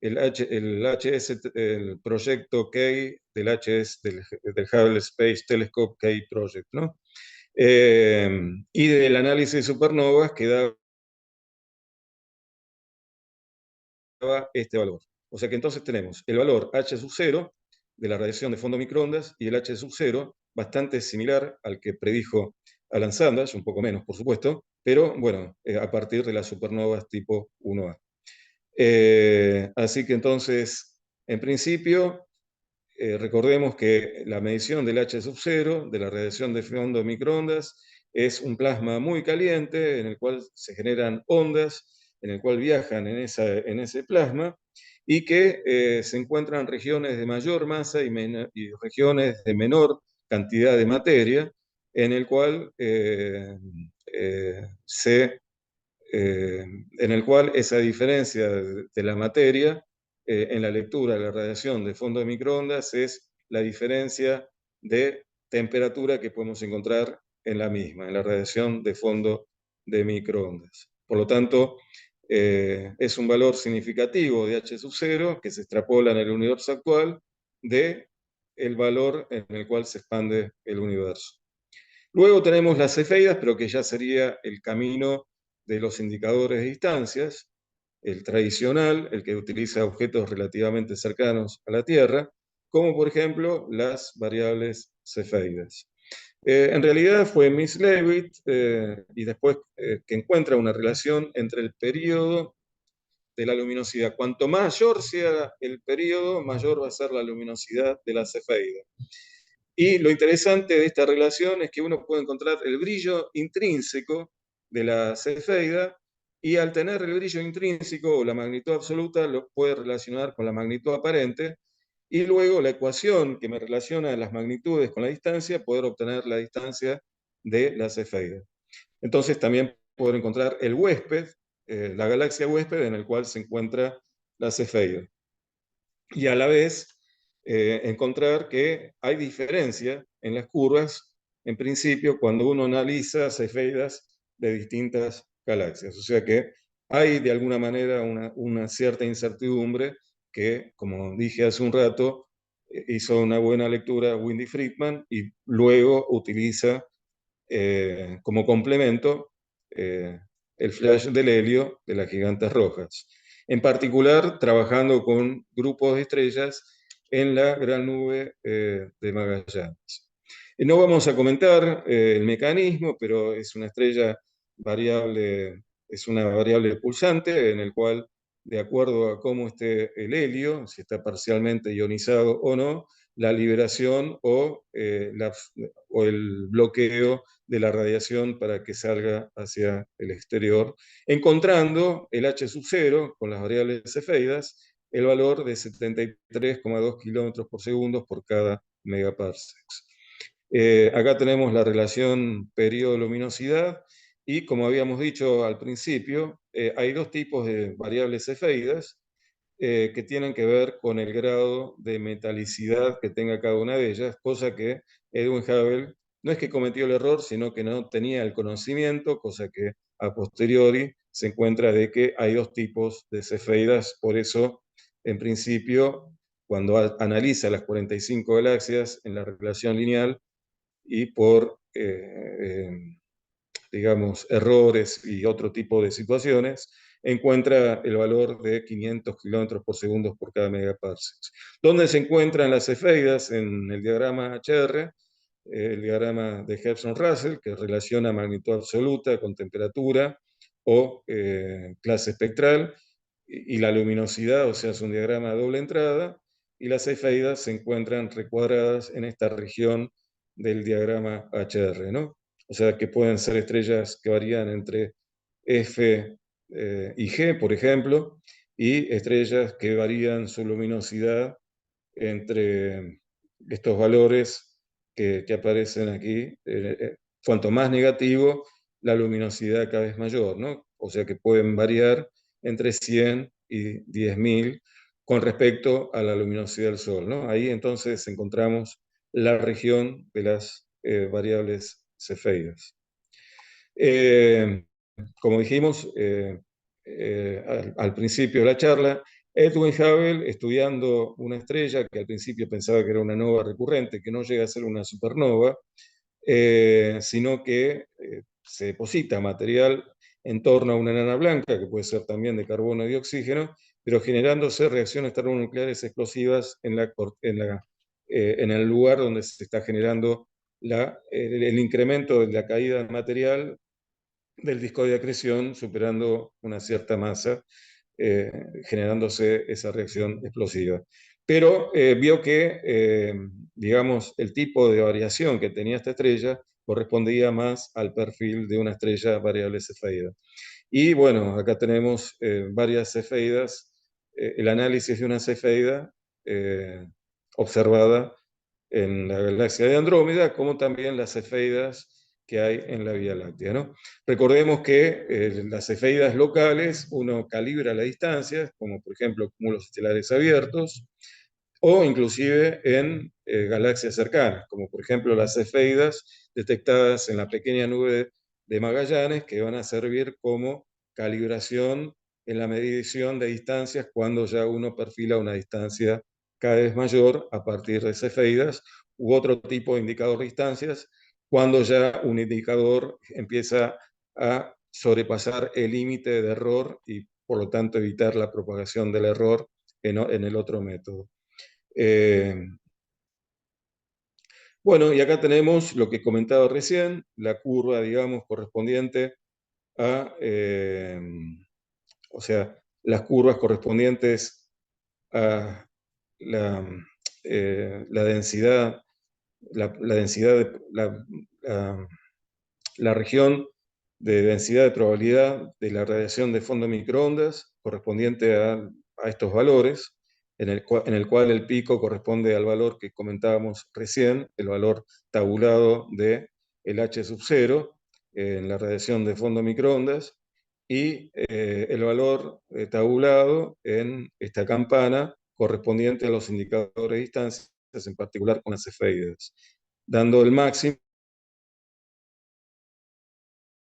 el proyecto K del Hubble Space Telescope K Project, ¿no? Y del análisis de supernovas que daba este valor. O sea que entonces tenemos el valor H sub 0 de la radiación de fondo microondas y el H sub 0 bastante similar al que predijo Alan Sandage, un poco menos por supuesto, pero bueno, a partir de las supernovas tipo 1A. Así que entonces, en principio, recordemos que la medición del H sub 0, de la radiación de fondo de microondas, es un plasma muy caliente en el cual se generan ondas, en el cual viajan en ese plasma y que se encuentran regiones de mayor masa y regiones de menor cantidad de materia, en el cual en el cual esa diferencia de la materia en la lectura de la radiación de fondo de microondas es la diferencia de temperatura que podemos encontrar en la misma, en la radiación de fondo de microondas. Por lo tanto, es un valor significativo de H sub 0 que se extrapola en el universo actual de el valor en el cual se expande el universo. Luego tenemos las cefeidas, pero que ya sería el camino de los indicadores de distancias, el tradicional, el que utiliza objetos relativamente cercanos a la Tierra, como por ejemplo las variables cefeidas. En realidad fue Miss Leavitt y después que encuentra una relación entre el periodo de la luminosidad. Cuanto mayor sea el periodo, mayor va a ser la luminosidad de la cefeida. Y lo interesante de esta relación es que uno puede encontrar el brillo intrínseco de la cefeida y al tener el brillo intrínseco o la magnitud absoluta lo puede relacionar con la magnitud aparente y luego la ecuación que me relaciona las magnitudes con la distancia, poder obtener la distancia de la cefeida. Entonces también poder encontrar el huésped, la galaxia huésped en el cual se encuentra la cefeida. Y a la vez encontrar que hay diferencia en las curvas, en principio, cuando uno analiza cefeidas de distintas galaxias. O sea que hay de alguna manera una cierta incertidumbre que, como dije hace un rato, hizo una buena lectura Windy Friedman y luego utiliza como complemento eh, el flash del helio de las gigantes rojas. En particular, trabajando con grupos de estrellas en la gran nube de Magallanes. No vamos a comentar el mecanismo, pero es una estrella variable, es una variable pulsante en el cual, de acuerdo a cómo esté el helio, si está parcialmente ionizado o no, la liberación o el bloqueo de la radiación para que salga hacia el exterior, encontrando el H sub 0 con las variables cefeidas, el valor de 73,2 kilómetros por segundo por cada megaparsec. Acá tenemos la relación periodo-luminosidad y como habíamos dicho al principio, hay dos tipos de variables cefeidas que tienen que ver con el grado de metalicidad que tenga cada una de ellas, cosa que Edwin Hubble no es que cometió el error, sino que no tenía el conocimiento, cosa que a posteriori se encuentra de que hay dos tipos de cefeidas, por eso, en principio, cuando analiza las 45 galaxias en la relación lineal y por digamos, errores y otro tipo de situaciones, encuentra el valor de 500 kilómetros por segundo por cada megaparsec. ¿Dónde se encuentran las cefeidas? En el diagrama HR, el diagrama de Jepson-Russell, que relaciona magnitud absoluta con temperatura o clase espectral, y la luminosidad, o sea, es un diagrama de doble entrada, y las cefeidas se encuentran recuadradas en esta región del diagrama HR, ¿no? O sea, que pueden ser estrellas que varían entre F y G, por ejemplo, y estrellas que varían su luminosidad entre estos valores que aparecen aquí. Cuanto más negativo, la luminosidad cada vez mayor, ¿no? O sea que pueden variar entre 100 y 10.000 con respecto a la luminosidad del Sol, ¿no? Ahí entonces encontramos la región de las variables cefeidas. Como dijimos al principio de la charla, Edwin Hubble, estudiando una estrella que al principio pensaba que era una nova recurrente, que no llega a ser una supernova, sino que se deposita material en torno a una enana blanca, que puede ser también de carbono y de oxígeno, pero generándose reacciones termonucleares explosivas en el lugar donde se está generando el incremento de la caída del material del disco de acreción superando una cierta masa, generándose esa reacción explosiva. Pero vio que, digamos, el tipo de variación que tenía esta estrella correspondía más al perfil de una estrella variable cefeida. Y bueno, acá tenemos varias cefeidas, el análisis de una cefeida observada en la galaxia de Andrómeda, como también las cefeidas que hay en la Vía Láctea, ¿no? Recordemos que las cefeidas locales uno calibra las distancias, como por ejemplo cúmulos estelares abiertos, o inclusive en galaxias cercanas, como por ejemplo las cefeidas detectadas en la pequeña nube de Magallanes, que van a servir como calibración en la medición de distancias cuando ya uno perfila una distancia cada vez mayor a partir de cefeidas u otro tipo de indicador de distancias, cuando ya un indicador empieza a sobrepasar el límite de error y por lo tanto evitar la propagación del error en el otro método. Eh, Bueno, y acá tenemos lo que comentaba recién, la curva, digamos, correspondiente a, o sea, las curvas correspondientes a la, la densidad, la densidad de la, la región de densidad de probabilidad de la radiación de fondo de microondas correspondiente a estos valores, en el cual el pico corresponde al valor que comentábamos recién, el valor tabulado de el H sub 0 en la radiación de fondo de microondas, y el valor tabulado en esta campana correspondiente a los indicadores de distancias, en particular con las cefeidas, dando el máximo.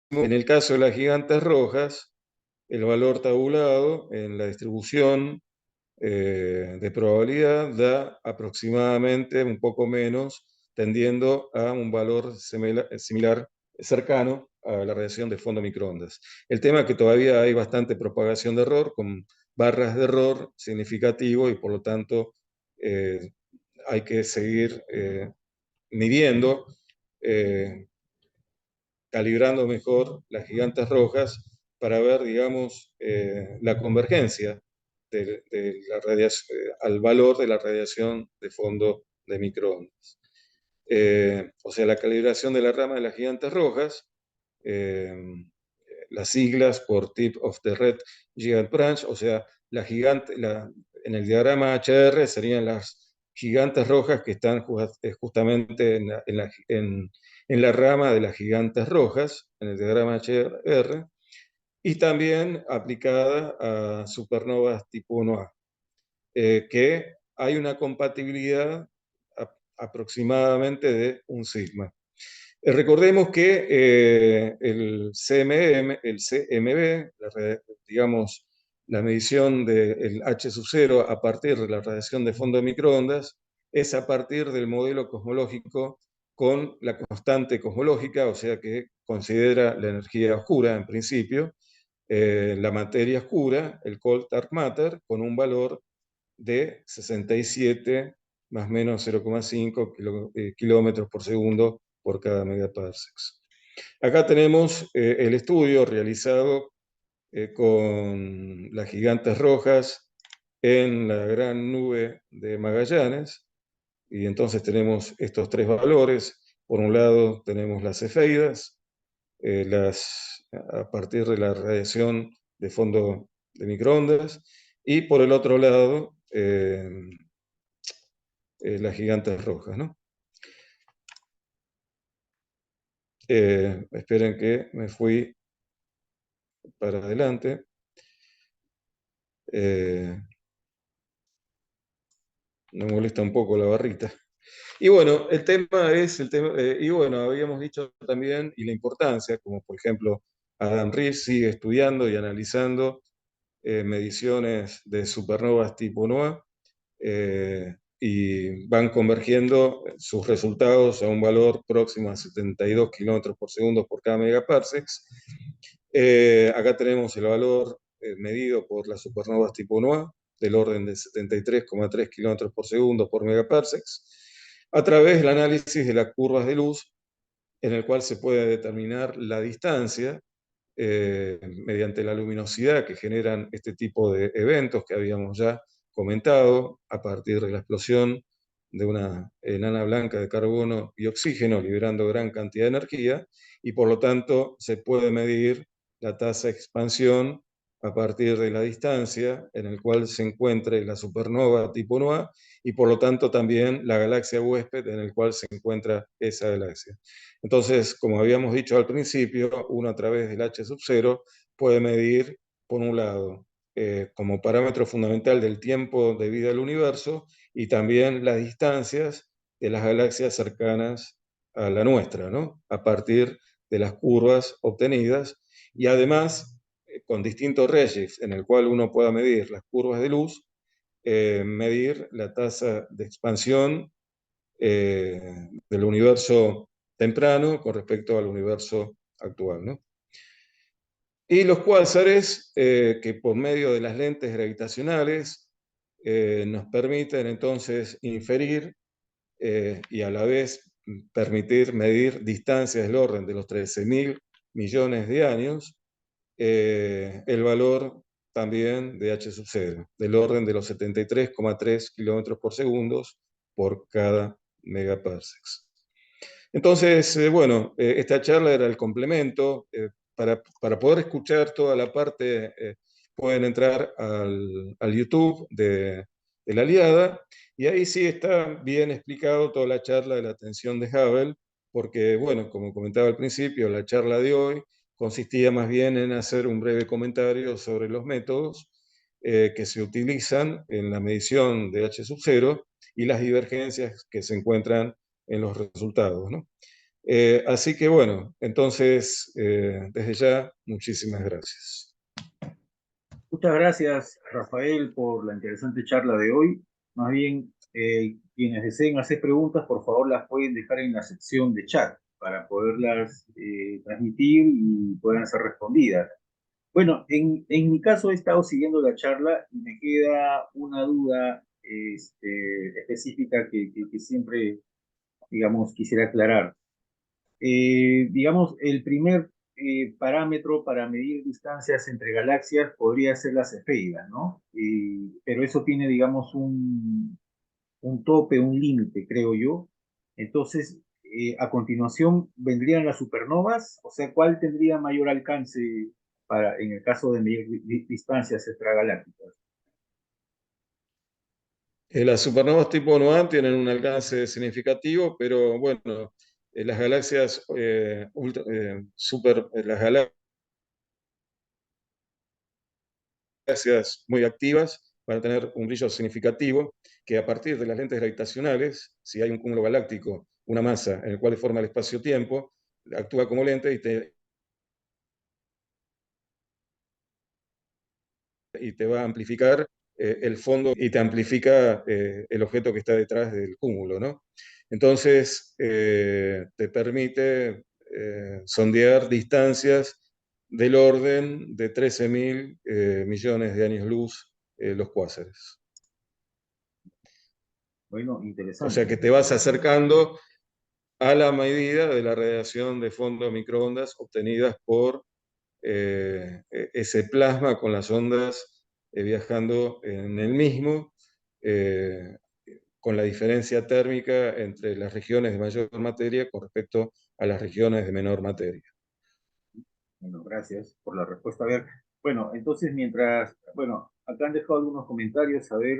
En el caso de las gigantes rojas, el valor tabulado en la distribución de probabilidad da aproximadamente un poco menos, tendiendo a un valor similar, cercano a la radiación de fondo de microondas. El tema es que todavía hay bastante propagación de error, con barras de error significativo, y por lo tanto hay que seguir midiendo, calibrando mejor las gigantes rojas para ver, digamos, la convergencia de la radiación, al valor de la radiación de fondo de microondas. O sea, la calibración de la rama de las gigantes rojas, eh, las siglas por Tip of the Red Gigant Branch, o sea, en el diagrama HR serían las gigantes rojas que están justamente en la rama de las gigantes rojas, en el diagrama HR, y también aplicada a supernovas tipo 1A, que hay una compatibilidad aproximadamente de un sigma. Recordemos que el CMB, digamos, la medición del H sub 0 a partir de la radiación de fondo de microondas, es a partir del modelo cosmológico con la constante cosmológica, o sea que considera la energía oscura en principio, la materia oscura, el cold dark matter, con un valor de 67 más o menos 0,5 kilómetros por segundo por cada megaparsecs. Acá tenemos el estudio realizado con las gigantes rojas en la gran nube de Magallanes, y entonces tenemos estos tres valores. Por un lado tenemos las cefeidas, a partir de la radiación de fondo de microondas, y por el otro lado las gigantes rojas, ¿no? Esperen que me fui para adelante. Me molesta un poco la barrita. Y bueno, el tema es, y bueno, habíamos dicho también, y la importancia, como por ejemplo, Adam Riess sigue estudiando y analizando mediciones de supernovas tipo NOAA, y van convergiendo sus resultados a un valor próximo a 72 kilómetros por segundo por cada megaparsecs. Acá tenemos el valor medido por las supernovas tipo 1A, del orden de 73,3 kilómetros por segundo por megaparsecs, a través del análisis de las curvas de luz, en el cual se puede determinar la distancia mediante la luminosidad que generan este tipo de eventos que habíamos ya comentado, a partir de la explosión de una enana blanca de carbono y oxígeno, liberando gran cantidad de energía, y por lo tanto se puede medir la tasa de expansión a partir de la distancia en el cual se encuentre la supernova tipo 1A, y por lo tanto también la galaxia huésped en el cual se encuentra esa galaxia. Entonces, como habíamos dicho al principio, uno a través del H sub 0 puede medir, por un lado, como parámetro fundamental del tiempo de vida del universo, y también las distancias de las galaxias cercanas a la nuestra, ¿no? A partir de las curvas obtenidas, y además con distintos redshifts en el cual uno pueda medir las curvas de luz, medir la tasa de expansión del universo temprano con respecto al universo actual, ¿no? Y los cuásares, que por medio de las lentes gravitacionales nos permiten entonces inferir y a la vez permitir medir distancias del orden de los 13.000 millones de años, el valor también de h sub 0, del orden de los 73,3 kilómetros por segundo por cada megaparsecs. Entonces, bueno, esta charla era el complemento. Para poder escuchar toda la parte, pueden entrar al YouTube de la Aliada, y ahí sí está bien explicado toda la charla de la tensión de Hubble, porque, bueno, como comentaba al principio, la charla de hoy consistía más bien en hacer un breve comentario sobre los métodos que se utilizan en la medición de h sub 0 y las divergencias que se encuentran en los resultados, ¿no? Así que bueno, entonces, desde ya, muchísimas gracias. Muchas gracias, Rafael, por la interesante charla de hoy. Más bien, quienes deseen hacer preguntas, por favor, las pueden dejar en la sección de chat para poderlas transmitir y puedan ser respondidas. Bueno, en mi caso he estado siguiendo la charla y me queda una duda específica que siempre, digamos, quisiera aclarar. Digamos, el primer parámetro para medir distancias entre galaxias podría ser las efeidas, ¿no? Pero eso tiene, digamos, un tope, un límite, creo yo. Entonces, a continuación vendrían las supernovas, o sea, ¿cuál tendría mayor alcance en el caso de medir distancias extragalácticas? Las supernovas tipo Noan tienen un alcance significativo, pero bueno, las galaxias las galaxias muy activas van a tener un brillo significativo que, a partir de las lentes gravitacionales, si hay un cúmulo galáctico, una masa en el cual forma el espacio-tiempo, actúa como lente y te va a amplificar el fondo y te amplifica el objeto que está detrás del cúmulo, ¿no? Entonces, te permite sondear distancias del orden de 13.000 millones de años luz, los cuásares. Bueno, O sea interesante. que te vas acercando a la medida de la radiación de fondo microondas obtenidas por ese plasma con las ondas viajando en el mismo, eh, con la diferencia térmica entre las regiones de mayor materia con respecto a las regiones de menor materia. Bueno, gracias por la respuesta. A ver, bueno, entonces bueno, acá han dejado algunos comentarios, a ver,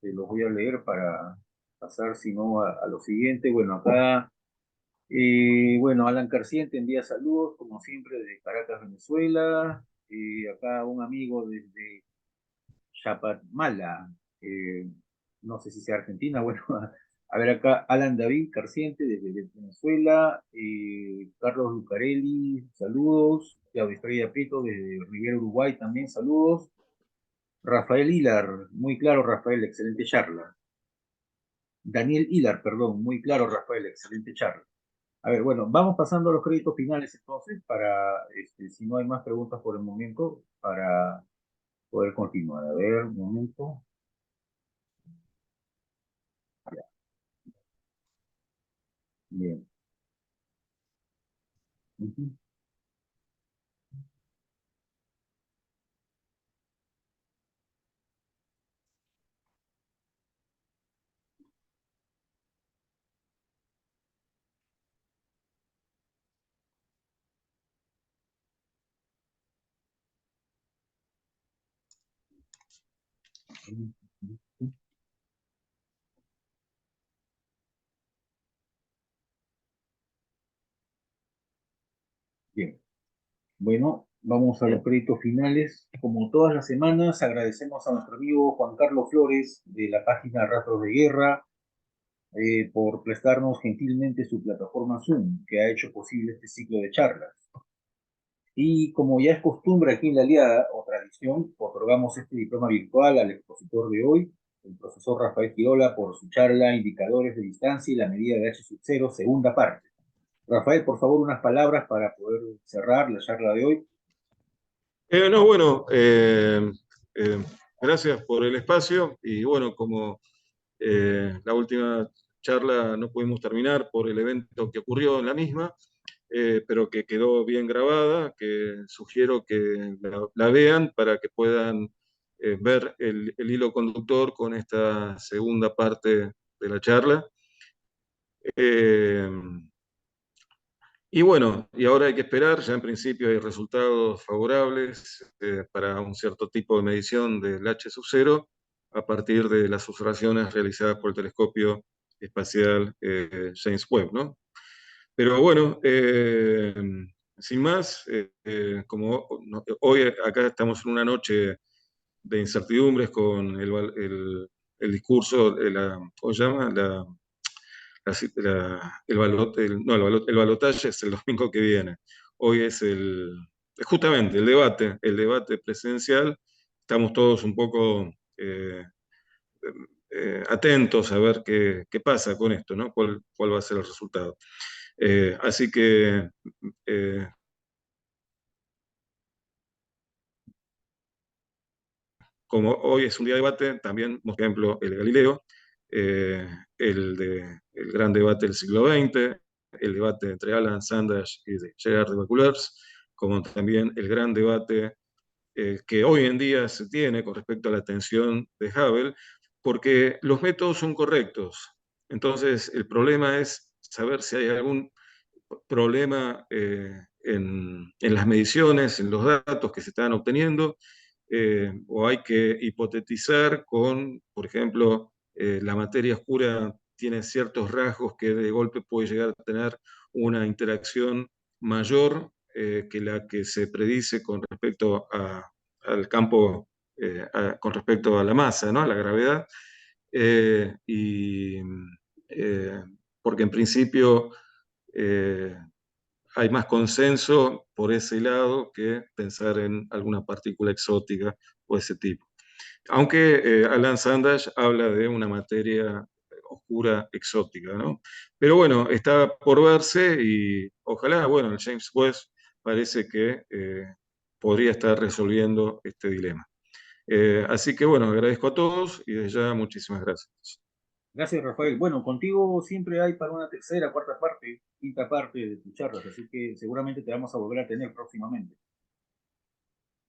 los voy a leer para pasar, si no, a lo siguiente. Bueno, acá, bueno, Alan García te envía saludos, como siempre, de Caracas, Venezuela. Acá un amigo desde Chapatmala, eh, no sé si sea Argentina, bueno, a ver acá, Alan David Carciente desde Venezuela, Carlos Lucarelli, saludos, Claudia Estrella Prieto desde Rivera, Uruguay también, saludos, Rafael Hilar, muy claro Rafael, excelente charla, Daniel Hilar, perdón, muy claro Rafael, excelente charla. A ver, bueno, vamos pasando a los créditos finales entonces, para, si no hay más preguntas por el momento, para poder continuar. A ver, un momento. Bien. Ujú. Bien, bueno, vamos a los créditos finales. Como todas las semanas, agradecemos a nuestro amigo Juan Carlos Flores de la página Rastros de Guerra por prestarnos gentilmente su plataforma Zoom, que ha hecho posible este ciclo de charlas. Y como ya es costumbre aquí en la Aliada, o tradición, otorgamos este diploma virtual al expositor de hoy, el profesor Rafael Quirola, por su charla Indicadores de Distancia y la medida de h sub 0, segunda parte. Rafael, por favor, unas palabras para poder cerrar la charla de hoy. No, bueno, gracias por el espacio, y bueno, como la última charla no pudimos terminar por el evento que ocurrió en la misma, pero que quedó bien grabada, que sugiero que la vean para que puedan ver el hilo conductor con esta segunda parte de la charla. Eh, y bueno, y ahora hay que esperar, ya en principio hay resultados favorables para un cierto tipo de medición del H sub 0 a partir de las observaciones realizadas por el telescopio espacial James Webb, ¿no? Pero bueno, sin más, como hoy acá estamos en una noche de incertidumbres con el discurso, ¿cómo se llama? El balotaje es el domingo que viene. Hoy es justamente el debate presidencial. Estamos todos un poco atentos a ver qué pasa con esto, ¿no? ¿Cuál va a ser el resultado? Así que eh, como hoy es un día de debate, también, por ejemplo, el de Galileo, eh, el gran debate del siglo XX, el debate entre Alan Sandage y de Gerard de Baculers, como también el gran debate que hoy en día se tiene con respecto a la tensión de Hubble, porque los métodos son correctos. Entonces, el problema es saber si hay algún problema en las mediciones, en los datos que se están obteniendo, o hay que hipotetizar con, por ejemplo, la materia oscura tiene ciertos rasgos que de golpe puede llegar a tener una interacción mayor que la que se predice con respecto al campo, con respecto a la masa, ¿no? A la gravedad. Eh, y, eh, Porque en principio eh, hay más consenso por ese lado que pensar en alguna partícula exótica o ese tipo. Aunque Alan Sandage habla de una materia oscura exótica, ¿no? Pero bueno, está por verse y ojalá, bueno, el James Webb parece que podría estar resolviendo este dilema. Así que bueno, agradezco a todos y desde ya muchísimas gracias. Gracias, Rafael. Bueno, contigo siempre hay para una tercera, cuarta parte, quinta parte de tus charlas, así que seguramente te vamos a volver a tener próximamente.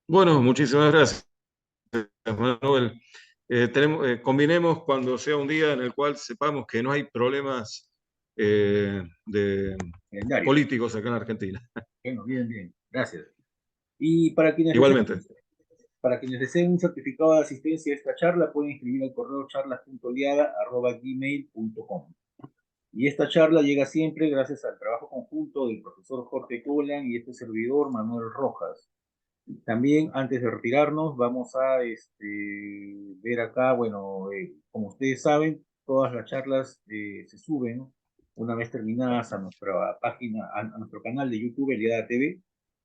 Bueno, muchísimas gracias, Manuel. Combinemos cuando sea un día en el cual sepamos que no hay problemas de Calendario. políticos acá en Argentina. Bueno, bien, bien. Gracias. Y para quienes deseen, Igualmente. para quienes deseen un certificado de asistencia a esta charla, pueden escribir al correo charlas.liada@gmail.com. Y esta charla llega siempre gracias al trabajo conjunto del profesor Jorge Colan y este servidor, Manuel Rojas. También, antes de retirarnos, vamos a ver acá, bueno, como ustedes saben, todas las charlas se suben una vez terminadas a nuestra página, a nuestro canal de YouTube, Eliada TV,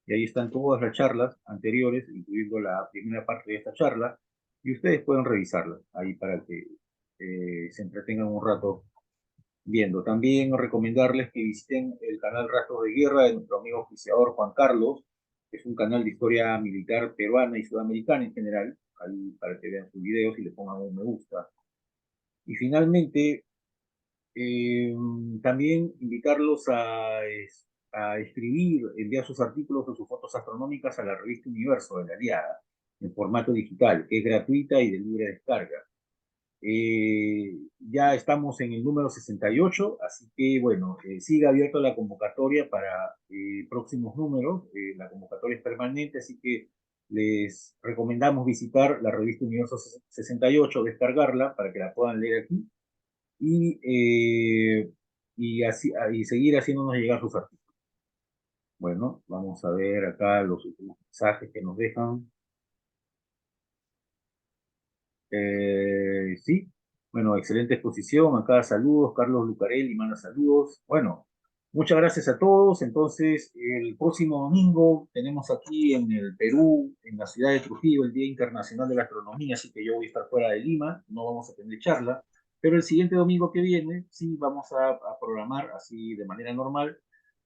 y ahí están todas las charlas anteriores, incluyendo la primera parte de esta charla, y ustedes pueden revisarlas ahí para que se entretengan un rato viendo. También recomendarles que visiten el canal Rastros de Guerra de nuestro amigo oficiador Juan Carlos, que es un canal de historia militar peruana y sudamericana en general, ahí para que vean sus videos y le pongan un me gusta. Y finalmente, eh, también invitarlos a escribir, enviar sus artículos o sus fotos astronómicas a la revista Universo de la Aliada, en formato digital, que es gratuita y de libre descarga. Ya estamos en el número 68, así que bueno, sigue abierta la convocatoria para próximos números. La convocatoria es permanente, así que les recomendamos visitar la revista Universo 68, descargarla para que la puedan leer aquí y, y seguir haciéndonos llegar sus artículos. Bueno, vamos a ver acá los últimos mensajes que nos dejan. Sí, bueno, excelente exposición. Acá saludos, Carlos Lucarelli manda saludos. Bueno, muchas gracias a todos. Entonces, el próximo domingo tenemos aquí en el Perú, en la ciudad de Trujillo, el Día Internacional de la Astronomía, así que yo voy a estar fuera de Lima, no vamos a tener charla, pero el siguiente domingo que viene sí vamos a programar así de manera normal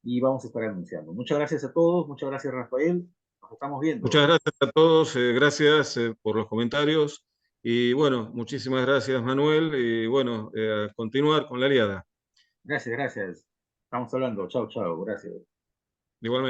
y vamos a estar anunciando. Muchas gracias a todos, muchas gracias Rafael, nos estamos viendo. Muchas gracias a todos, gracias por los comentarios Y bueno, muchísimas gracias, Manuel, y bueno, a continuar con la aliada. Gracias, gracias. Estamos hablando. Chao, chao. Gracias. Igualmente.